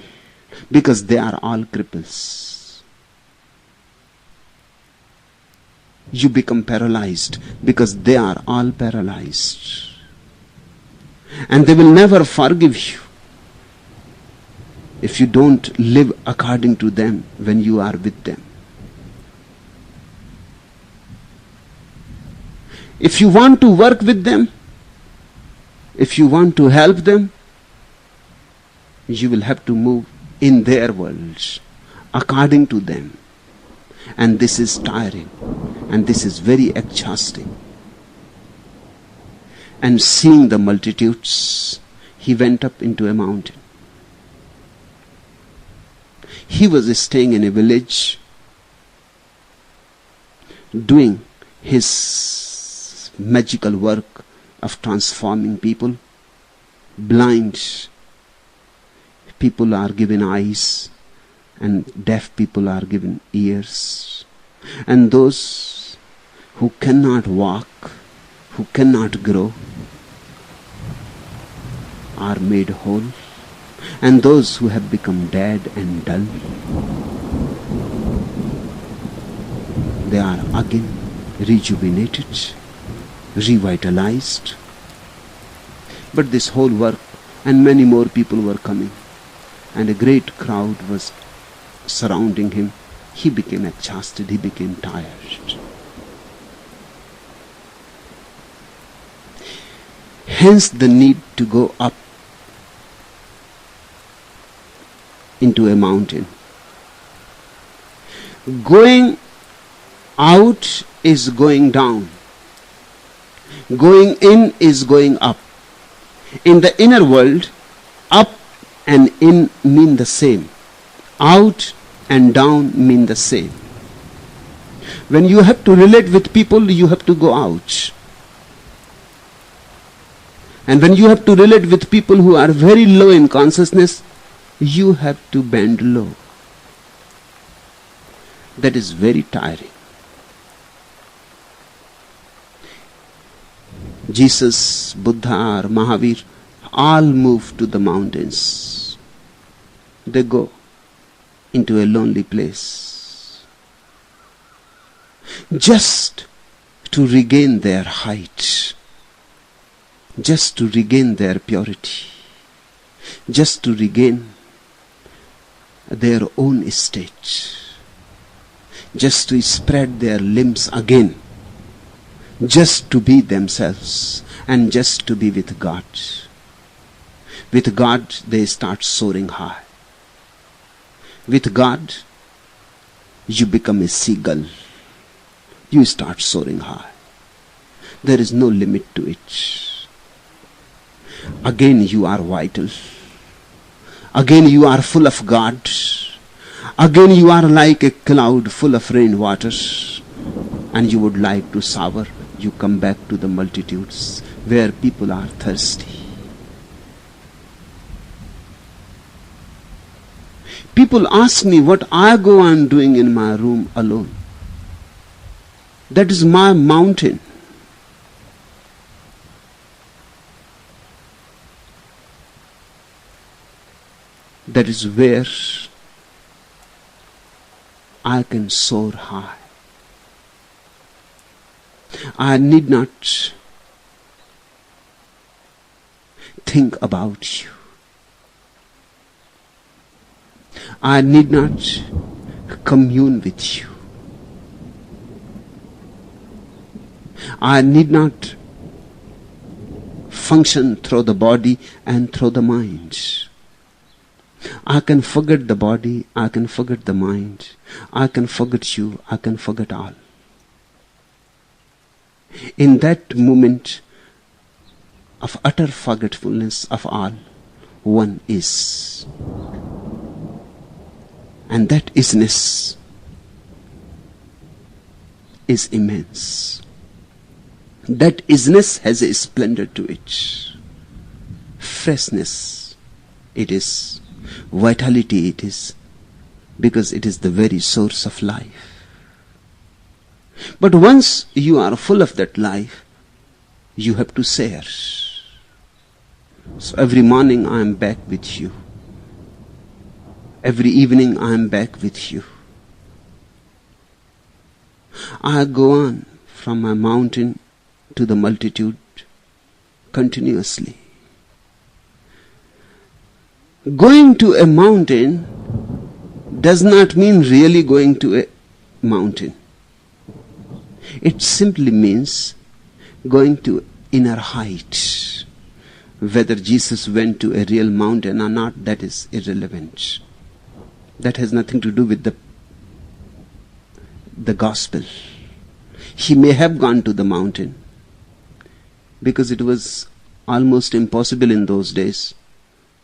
Because they are all cripples. You become paralyzed because they are all paralyzed. And they will never forgive you if you don't live according to them when you are with them. If you want to work with them, if you want to help them, you will have to move in their worlds, according to them. And this is tiring, and this is very exhausting. And seeing the multitudes, he went up into a mountain. He was staying in a village, doing his magical work of transforming people. Blind people are given eyes, and deaf people are given ears. And those who cannot walk, who cannot grow, are made whole. And those who have become dead and dull, they are again rejuvenated, revitalized. But this whole work, and many more people were coming, and a great crowd was surrounding him. He became exhausted, he became tired. Hence the need to go up into a mountain. Going out is going down. Going in is going up. In the inner world, up and in mean the same. Out and down mean the same. When you have to relate with people, you have to go out. And when you have to relate with people who are very low in consciousness, you have to bend low. That is very tiring. Jesus, Buddha or Mahavir all move to the mountains. They go into a lonely place. just to regain their height, just to regain their purity, just to regain their own state, just to spread their limbs again, just to be themselves and just to be with God. With God they start soaring high. With God you become a seagull. You start soaring high. There is no limit to it. Again you are vital. Again you are full of God. Again you are like a cloud full of rainwater, and you would like to shower. You come back to the multitudes where people are thirsty. People ask me what I go on doing in my room alone. That is my mountain. That is where I can soar high. I need not think about you. I need not commune with you. I need not function through the body and through the mind. I can forget the body, I can forget the mind, I can forget you, I can forget all. In that moment of utter forgetfulness of all, one is. And that isness is immense. That isness has a splendor to it. Freshness it is. Vitality it is. Because it is the very source of life. But once you are full of that life, you have to share. So every morning I am back with you. Every evening I am back with you. I go on from my mountain to the multitude continuously. Going to a mountain does not mean really going to a mountain. It simply means going to inner height. Whether Jesus went to a real mountain or not, that is irrelevant. That has nothing to do with the gospel. He may have gone to the mountain because it was almost impossible in those days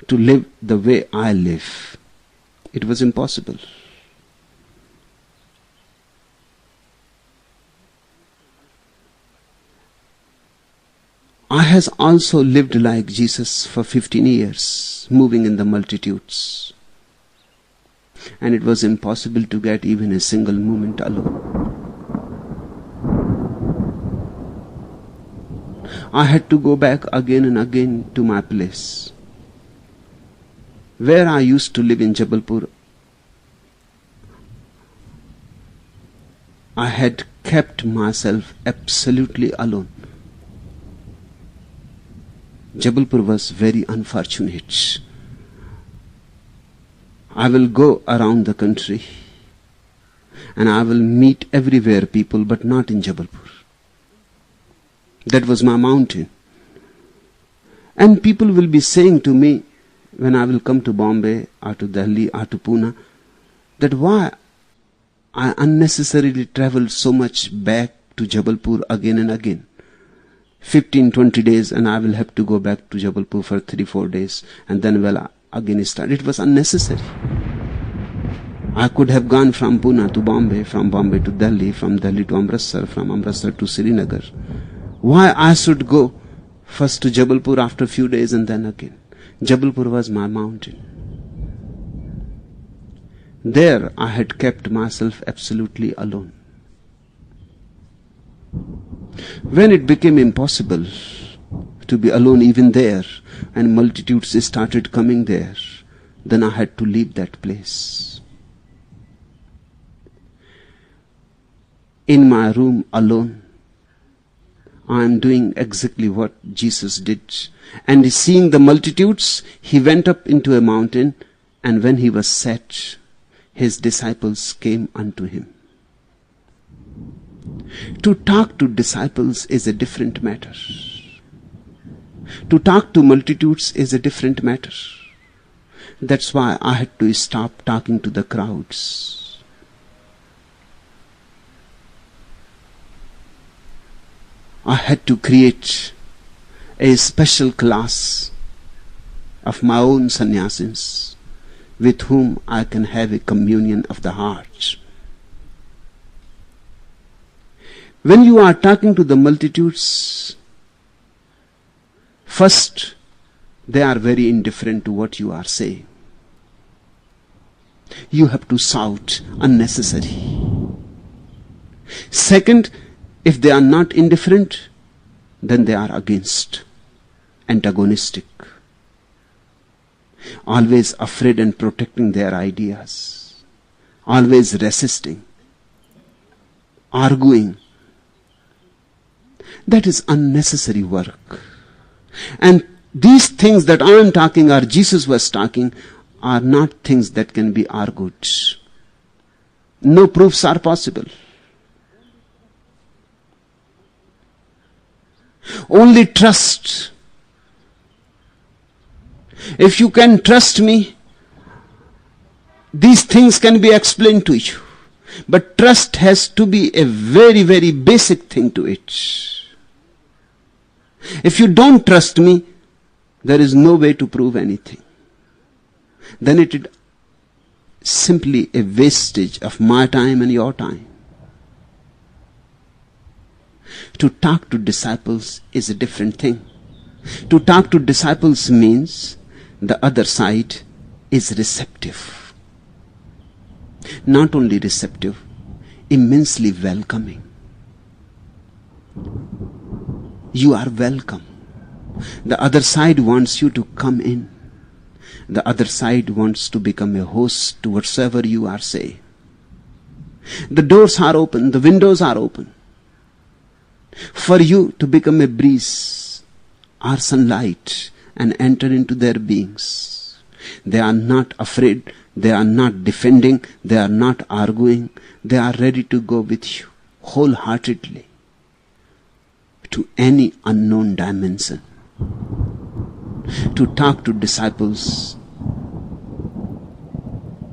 to live the way I live. It was impossible. I has also lived like Jesus for 15 years, moving in the multitudes. And it was impossible to get even a single moment alone. I had to go back again and again to my place. Where I used to live in Jabalpur, I had kept myself absolutely alone. Jabalpur was very unfortunate. I will go around the country and I will meet everywhere people, but not in Jabalpur. That was my mountain. And people will be saying to me when I will come to Bombay or to Delhi or to Pune, that why I unnecessarily traveled so much back to Jabalpur again and again. 15-20 days and I will have to go back to Jabalpur for 3-4 days and then again start. It was unnecessary. I could have gone from Pune to Bombay, from Bombay to Delhi, from Delhi to Amritsar, from Amritsar to Srinagar. Why I should go first to Jabalpur after a few days and then again? Jabalpur was my mountain. There I had kept myself absolutely alone. When it became impossible to be alone even there, and multitudes started coming there, then I had to leave that place. in my room alone, I am doing exactly what Jesus did. And seeing the multitudes, he went up into a mountain, and when he was set, his disciples came unto him. To talk to disciples is a different matter. To talk to multitudes is a different matter. That's why I had to stop talking to the crowds. I had to create a special class of my own sannyasins with whom I can have a communion of the heart. When you are talking to the multitudes, first, they are very indifferent to what you are saying. You have to shout unnecessary. Second, if they are not indifferent, then they are against, antagonistic, always afraid and protecting their ideas, always resisting, arguing. That is unnecessary work. And these things that I am talking, or Jesus was talking, are not things that can be argued. No proofs are possible. Only trust. If you can trust me, these things can be explained to you. But trust has to be a very, very basic thing to it. If you don't trust me, there is no way to prove anything. Then it is simply a wastage of my time and your time. To talk to disciples is a different thing. To talk to disciples means the other side is receptive. Not only receptive, immensely welcoming. You are welcome. The other side wants you to come in. The other side wants to become a host to whatsoever you are saying. The doors are open, the windows are open, for you to become a breeze or sunlight and enter into their beings. They are not afraid, they are not defending, they are not arguing, they are ready to go with you wholeheartedly to any unknown dimension. To talk to disciples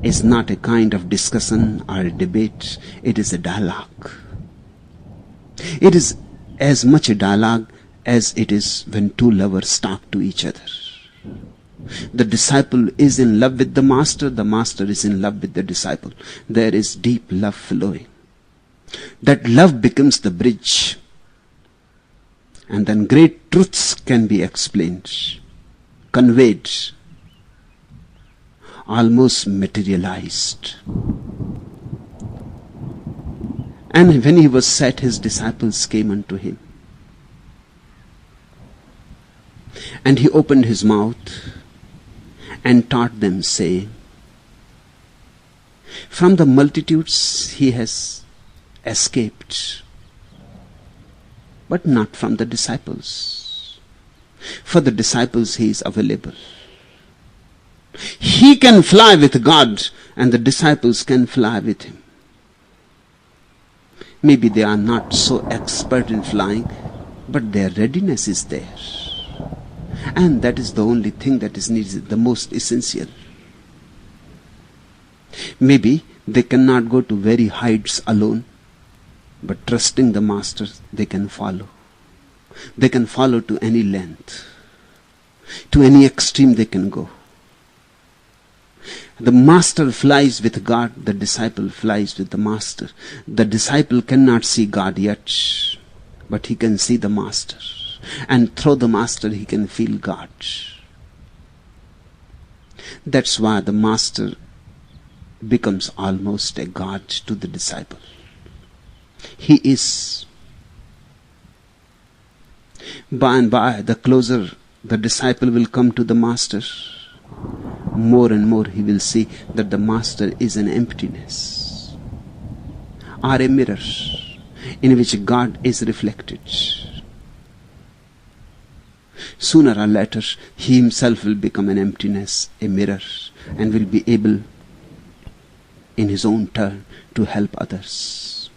is not a kind of discussion or a debate, it is a dialogue. It is as much a dialogue as it is when two lovers talk to each other. The disciple is in love with the master is in love with the disciple. There is deep love flowing. That love becomes the bridge. And then great truths can be explained, conveyed, almost materialized. And when he was set, his disciples came unto him. And he opened his mouth and taught them, saying, from the multitudes he has escaped, but not from the disciples. For the disciples he is available. He can fly with God, and the disciples can fly with him. Maybe they are not so expert in flying, but their readiness is there. And that is the only thing that is needed, the most essential. Maybe they cannot go to very heights alone, but trusting the master, they can follow. They can follow to any length. To any extreme they can go. The master flies with God, the disciple flies with the master. The disciple cannot see God yet, but he can see the master. And through the master he can feel God. That's why the master becomes almost a God to the disciple. He is. By and by, the closer the disciple will come to the master, more and more he will see that the master is an emptiness, or a mirror, in which God is reflected. Sooner or later, he himself will become an emptiness, a mirror, and will be able, in his own turn, to help others.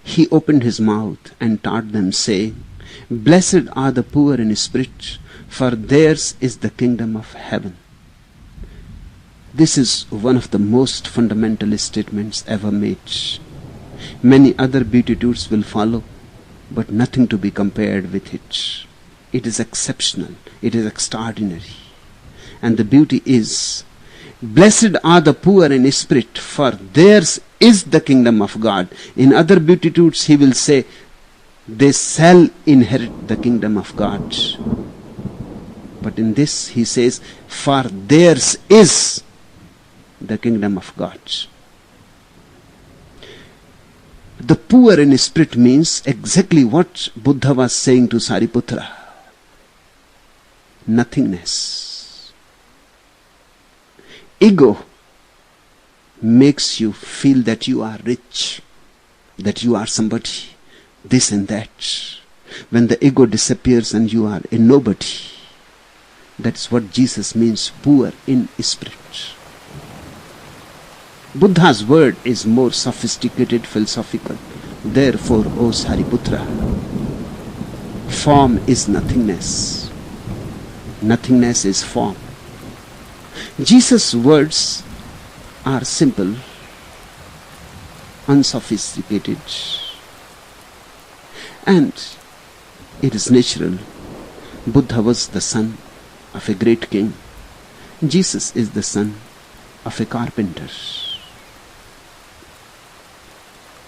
He opened his mouth and taught them, saying, "Blessed are the poor in spirit, for theirs is the kingdom of heaven." This is one of the most fundamental statements ever made. Many other beatitudes will follow, but nothing to be compared with it. It is exceptional. It is extraordinary. And the beauty is, blessed are the poor in spirit, for theirs is the kingdom of God. In other beatitudes, he will say, they shall inherit the kingdom of God. But in this, he says, for theirs is the kingdom of God. The poor in spirit means exactly what Buddha was saying to Sariputra. Nothingness. Ego makes you feel that you are rich, that you are somebody, this and that. When the ego disappears and you are a nobody, that's what Jesus means, poor in spirit. Buddha's word is more sophisticated, philosophical. Therefore, O Sariputra, form is nothingness. Nothingness is form. Jesus' words are simple, unsophisticated, and it is natural. Buddha was the son of a great king. Jesus is the son of a carpenter.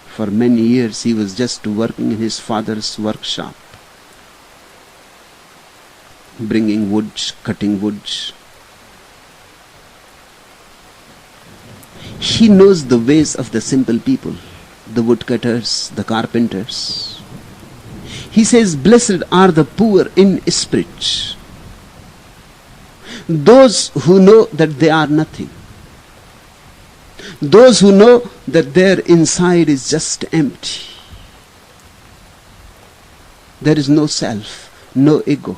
For many years he was just working in his father's workshop, bringing wood, cutting wood. He knows the ways of the simple people, the woodcutters, the carpenters. He says, blessed are the poor in spirit, those who know that they are nothing. Those who know that their inside is just empty. There is no self, no ego,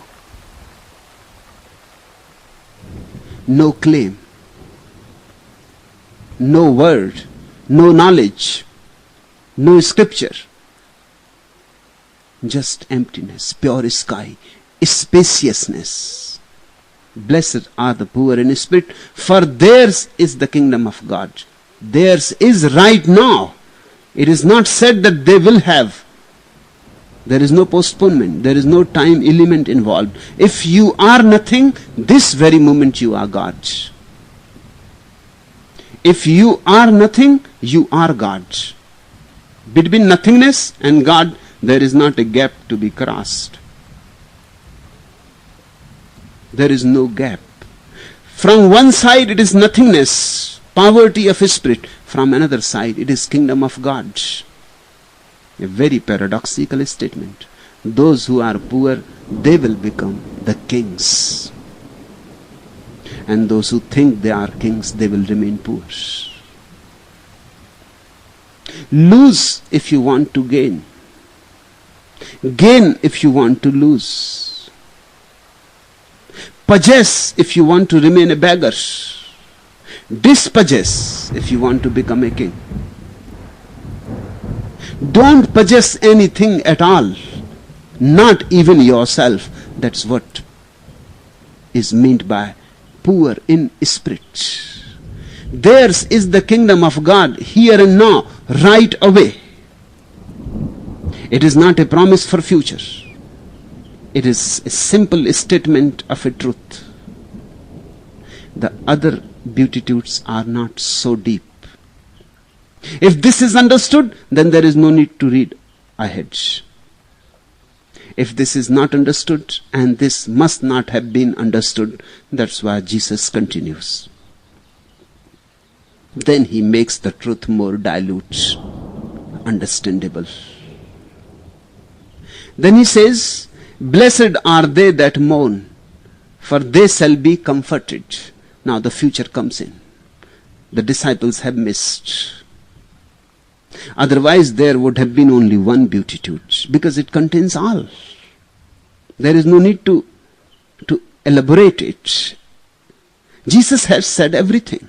no claim, no word, no knowledge, no scripture. Just emptiness, pure sky, spaciousness. Blessed are the poor in spirit, for theirs is the kingdom of God. Theirs is right now. It is not said that they will have. There is no postponement. There is no time element involved. If you are nothing, this very moment you are God. If you are nothing, you are God. Between nothingness and God, there is not a gap to be crossed. There is no gap. From one side it is nothingness, poverty of spirit. From another side it is kingdom of God. A very paradoxical statement. Those who are poor, they will become the kings. And those who think they are kings, they will remain poor. Lose if you want to gain. Gain if you want to lose. Possess if you want to remain a beggar. Dispossess if you want to become a king. Don't possess anything at all, not even yourself. That's what is meant by poor in spirit. Theirs is the kingdom of God here and now, right away. It is not a promise for future. It is a simple statement of a truth. The other beatitudes are not so deep. If this is understood, then there is no need to read ahead. If this is not understood, and this must not have been understood, that's why Jesus continues. Then he makes the truth more dilute, understandable. Then he says, blessed are they that mourn, for they shall be comforted. Now the future comes in. The disciples have missed. Otherwise there would have been only one beatitude, because it contains all. There is no need to elaborate it. Jesus has said everything.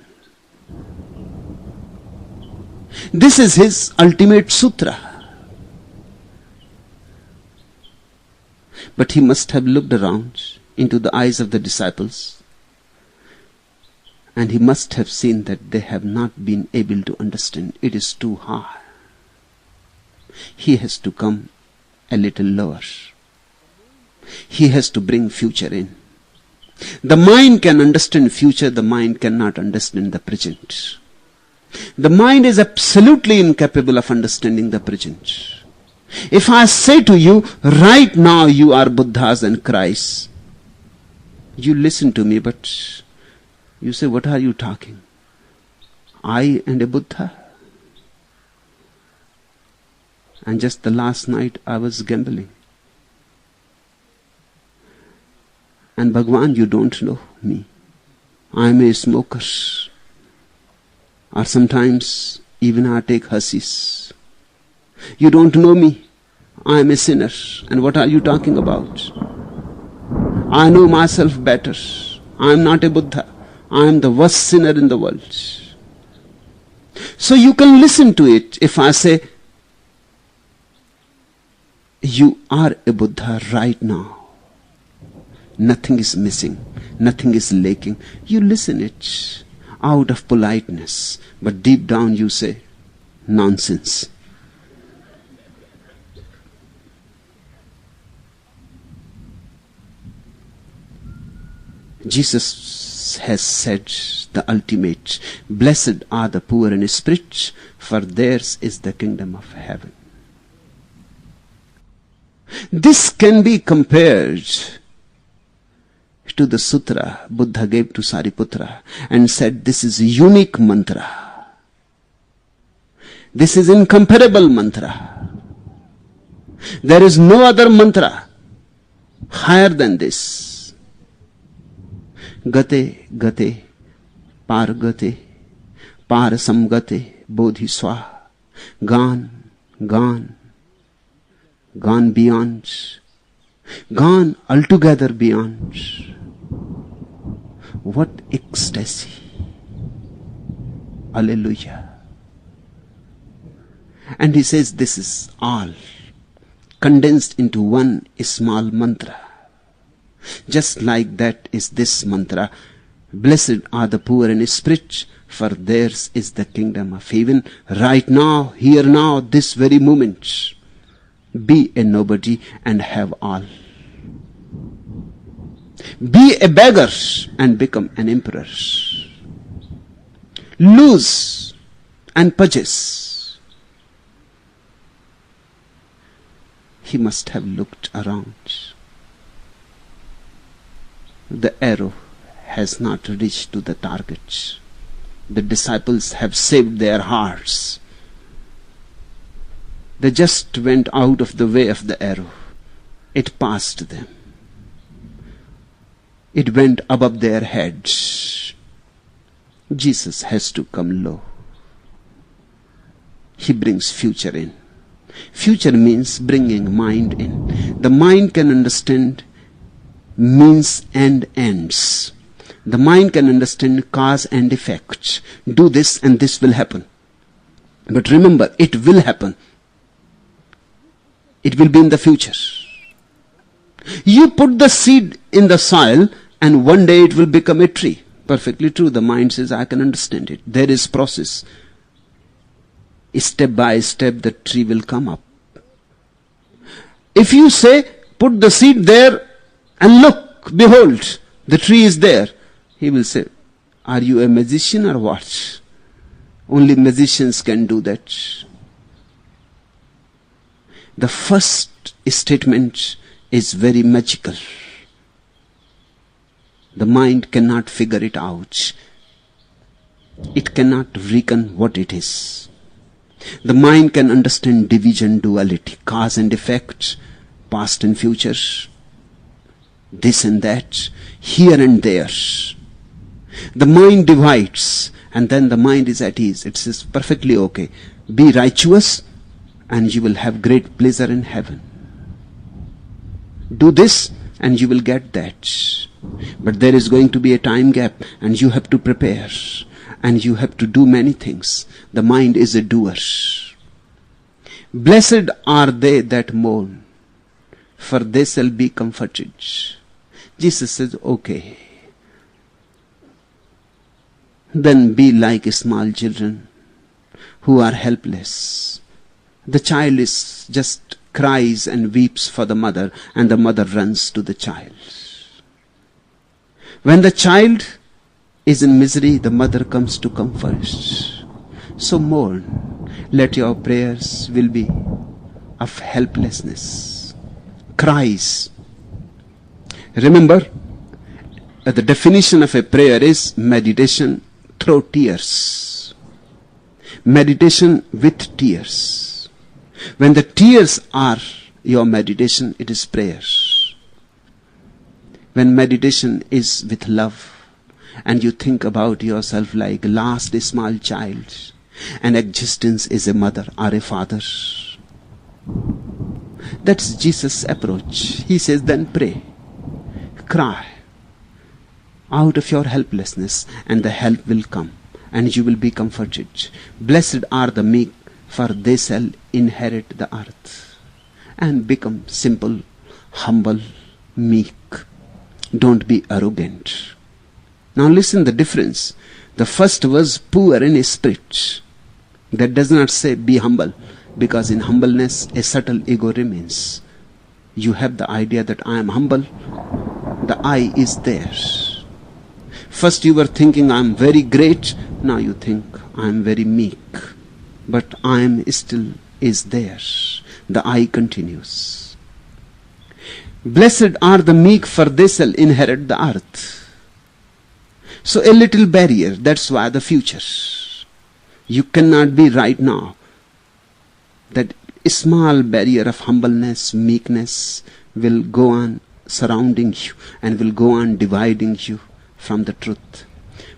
This is his ultimate sutra. But he must have looked around into the eyes of the disciples, and he must have seen that they have not been able to understand. It is too hard. He has to come a little lower. He has to bring future in. The mind can understand future, the mind cannot understand the present. The mind is absolutely incapable of understanding the present. If I say to you, right now you are Buddhas and Christ, you listen to me, but you say, what are you talking? I and a Buddha? And just the last night I was gambling. And Bhagwan, you don't know me. I am a smoker. Or sometimes even I take hussies. You don't know me. I am a sinner. And what are you talking about? I know myself better. I am not a Buddha. I am the worst sinner in the world. So you can listen to it if I say, you are a Buddha right now. Nothing is missing. Nothing is lacking. You listen it out of politeness. But deep down you say, nonsense. Jesus has said the ultimate, blessed are the poor in spirit, for theirs is the kingdom of heaven. This can be compared to the sutra Buddha gave to Sariputra and said, this is a unique mantra. This is incomparable mantra. There is no other mantra higher than this. Gate, gate, par gate, par samgate, bodhi swa, gone, gone, gone beyond, gone altogether beyond. What ecstasy! Alleluia! And he says this is all condensed into one small mantra. Just like that is this mantra, blessed are the poor in spirit, for theirs is the kingdom of heaven. Right now, here now, this very moment, be a nobody and have all. Be a beggar and become an emperor. Lose and possess. He must have looked around. The arrow has not reached to the target. The disciples have saved their hearts. They just went out of the way of the arrow. It passed them. It went above their heads. Jesus has to come low. He brings future in. Future means bringing mind in. The mind can understand means and ends. The mind can understand cause and effect. Do this and this will happen. But remember, it will happen. It will be in the future. You put the seed in the soil and one day it will become a tree. Perfectly true. The mind says, I can understand it. There is process. Step by step the tree will come up. If you say, put the seed there and look, behold, the tree is there. He will say, are you a magician or what? Only magicians can do that. The first statement is very magical. The mind cannot figure it out. It cannot reckon what it is. The mind can understand division, duality, cause and effect, past and future, this and that, here and there. The mind divides And then the mind is at ease. It says, perfectly okay. Be righteous and you will have great pleasure in heaven. Do this and you will get that. But there is going to be a time gap and you have to prepare and you have to do many things. The mind is a doer. Blessed are they that mourn, for they shall be comforted. Jesus says, okay. Then be like small children who are helpless. The child is just cries and weeps for the mother, and the mother runs to the child. When the child is in misery, the mother comes to comfort. So mourn. Let your prayers will be of helplessness, cries. Remember, the definition of a prayer is meditation through tears. Meditation with tears. When the tears are your meditation, it is prayer. When meditation is with love, and you think about yourself like last small child, and existence is a mother or a father. That's Jesus' approach. He says, then pray, cry out of your helplessness, and the help will come, and you will be comforted. Blessed are the meek, for they shall inherit the earth. And become simple, humble, meek. Don't be arrogant. Now listen the difference. The first was poor in spirit. That does not say be humble, because in humbleness a subtle ego remains. You have the idea that I am humble. The I is there. First you were thinking I am very great. Now you think I am very meek. But I am still is there. The I continues. Blessed are the meek, for they shall inherit the earth. So a little barrier, that's why the future. You cannot be right now. That small barrier of humbleness, meekness will go on surrounding you and will go on dividing you from the truth.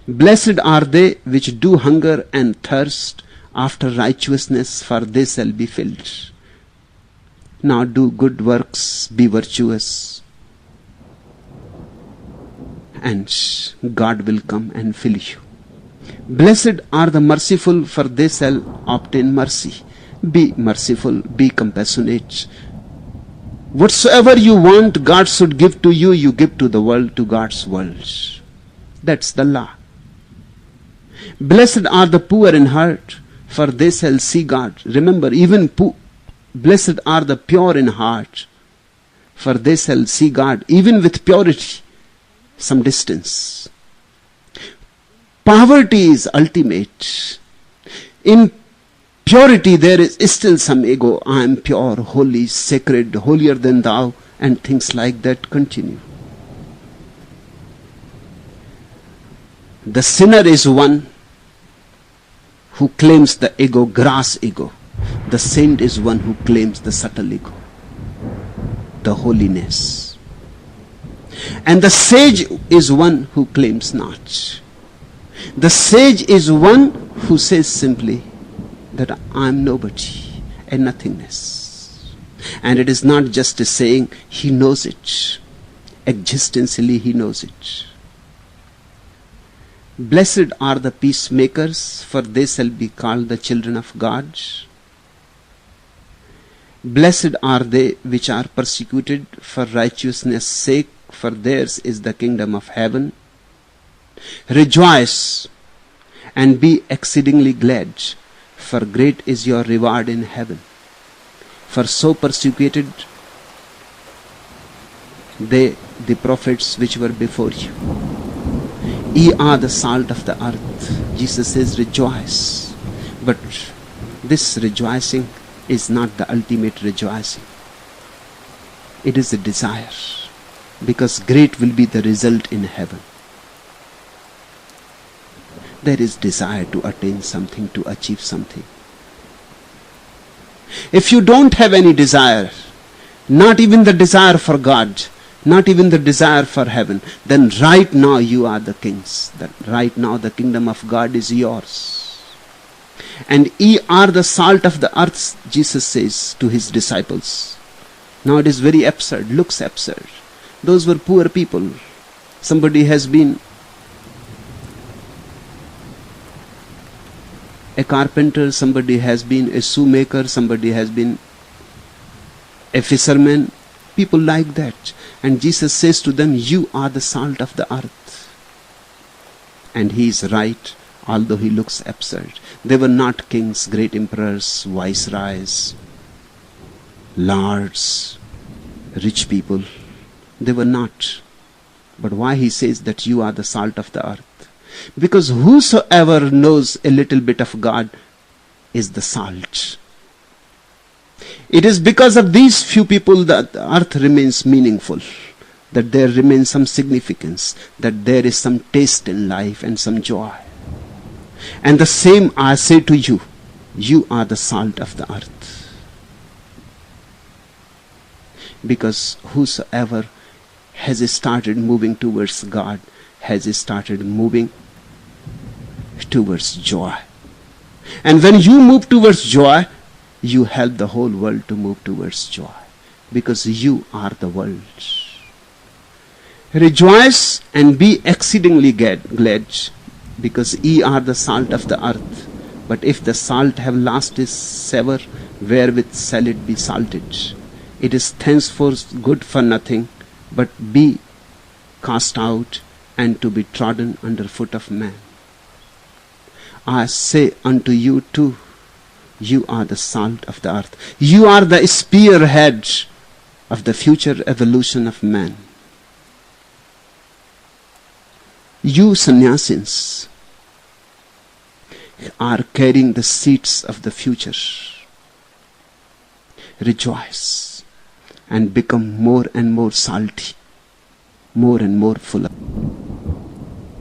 Blessed are they which do hunger and thirst after righteousness, for they shall be filled. Now do good works, be virtuous, and God will come and fill you. Blessed are the merciful, for they shall obtain mercy. Be merciful, be compassionate. Whatsoever you want God should give to you, you give to the world, to God's world. That's the law. Blessed are the poor in heart, for they shall see God. Remember, even blessed are the pure in heart, for they shall see God. Even with purity, some distance. Poverty is ultimate. In purity there is still some ego. I am pure, holy, sacred, holier than thou, and things like that continue. The sinner is one who claims the ego, gross ego. The saint is one who claims the subtle ego, the holiness. And the sage is one who claims not. The sage is one who says simply that I am nobody, a nothingness. And it is not just a saying, he knows it. Existentially he knows it. Blessed are the peacemakers, for they shall be called the children of God. Blessed are they which are persecuted for righteousness' sake, for theirs is the kingdom of heaven. Rejoice and be exceedingly glad, for great is your reward in heaven. For so persecuted they the prophets which were before you. Ye are the salt of the earth. Jesus says rejoice. But this rejoicing is not the ultimate rejoicing. It is a desire, because great will be the result in heaven. There is desire to attain something, to achieve something. If you don't have any desire, not even the desire for God, not even the desire for heaven, then right now you are the kings. That right now the kingdom of God is yours. And ye are the salt of the earth, Jesus says to his disciples. Now it is very absurd, looks absurd. Those were poor people. Somebody has been a carpenter, somebody has been a shoemaker, somebody has been a fisherman, people like that. And Jesus says to them, you are the salt of the earth. And he is right, although he looks absurd. They were not kings, great emperors, viceroys, lords, rich people. They were not. But why he says that you are the salt of the earth? Because whosoever knows a little bit of God is the salt. It is because of these few people that the earth remains meaningful, that there remains some significance, that there is some taste in life and some joy. And the same I say to you, you are the salt of the earth. Because whosoever has started moving towards God has started moving towards joy. And when you move towards joy, you help the whole world to move towards joy. Because you are the world. Rejoice and be exceedingly glad, because ye are the salt of the earth. But if the salt have lost its savour, wherewith shall it be salted? It is thenceforth good for nothing, but be cast out and to be trodden under foot of man. I say unto you too, you are the salt of the earth. You are the spearhead of the future evolution of man. You sannyasins are carrying the seeds of the future. Rejoice and become more and more salty, more and more full of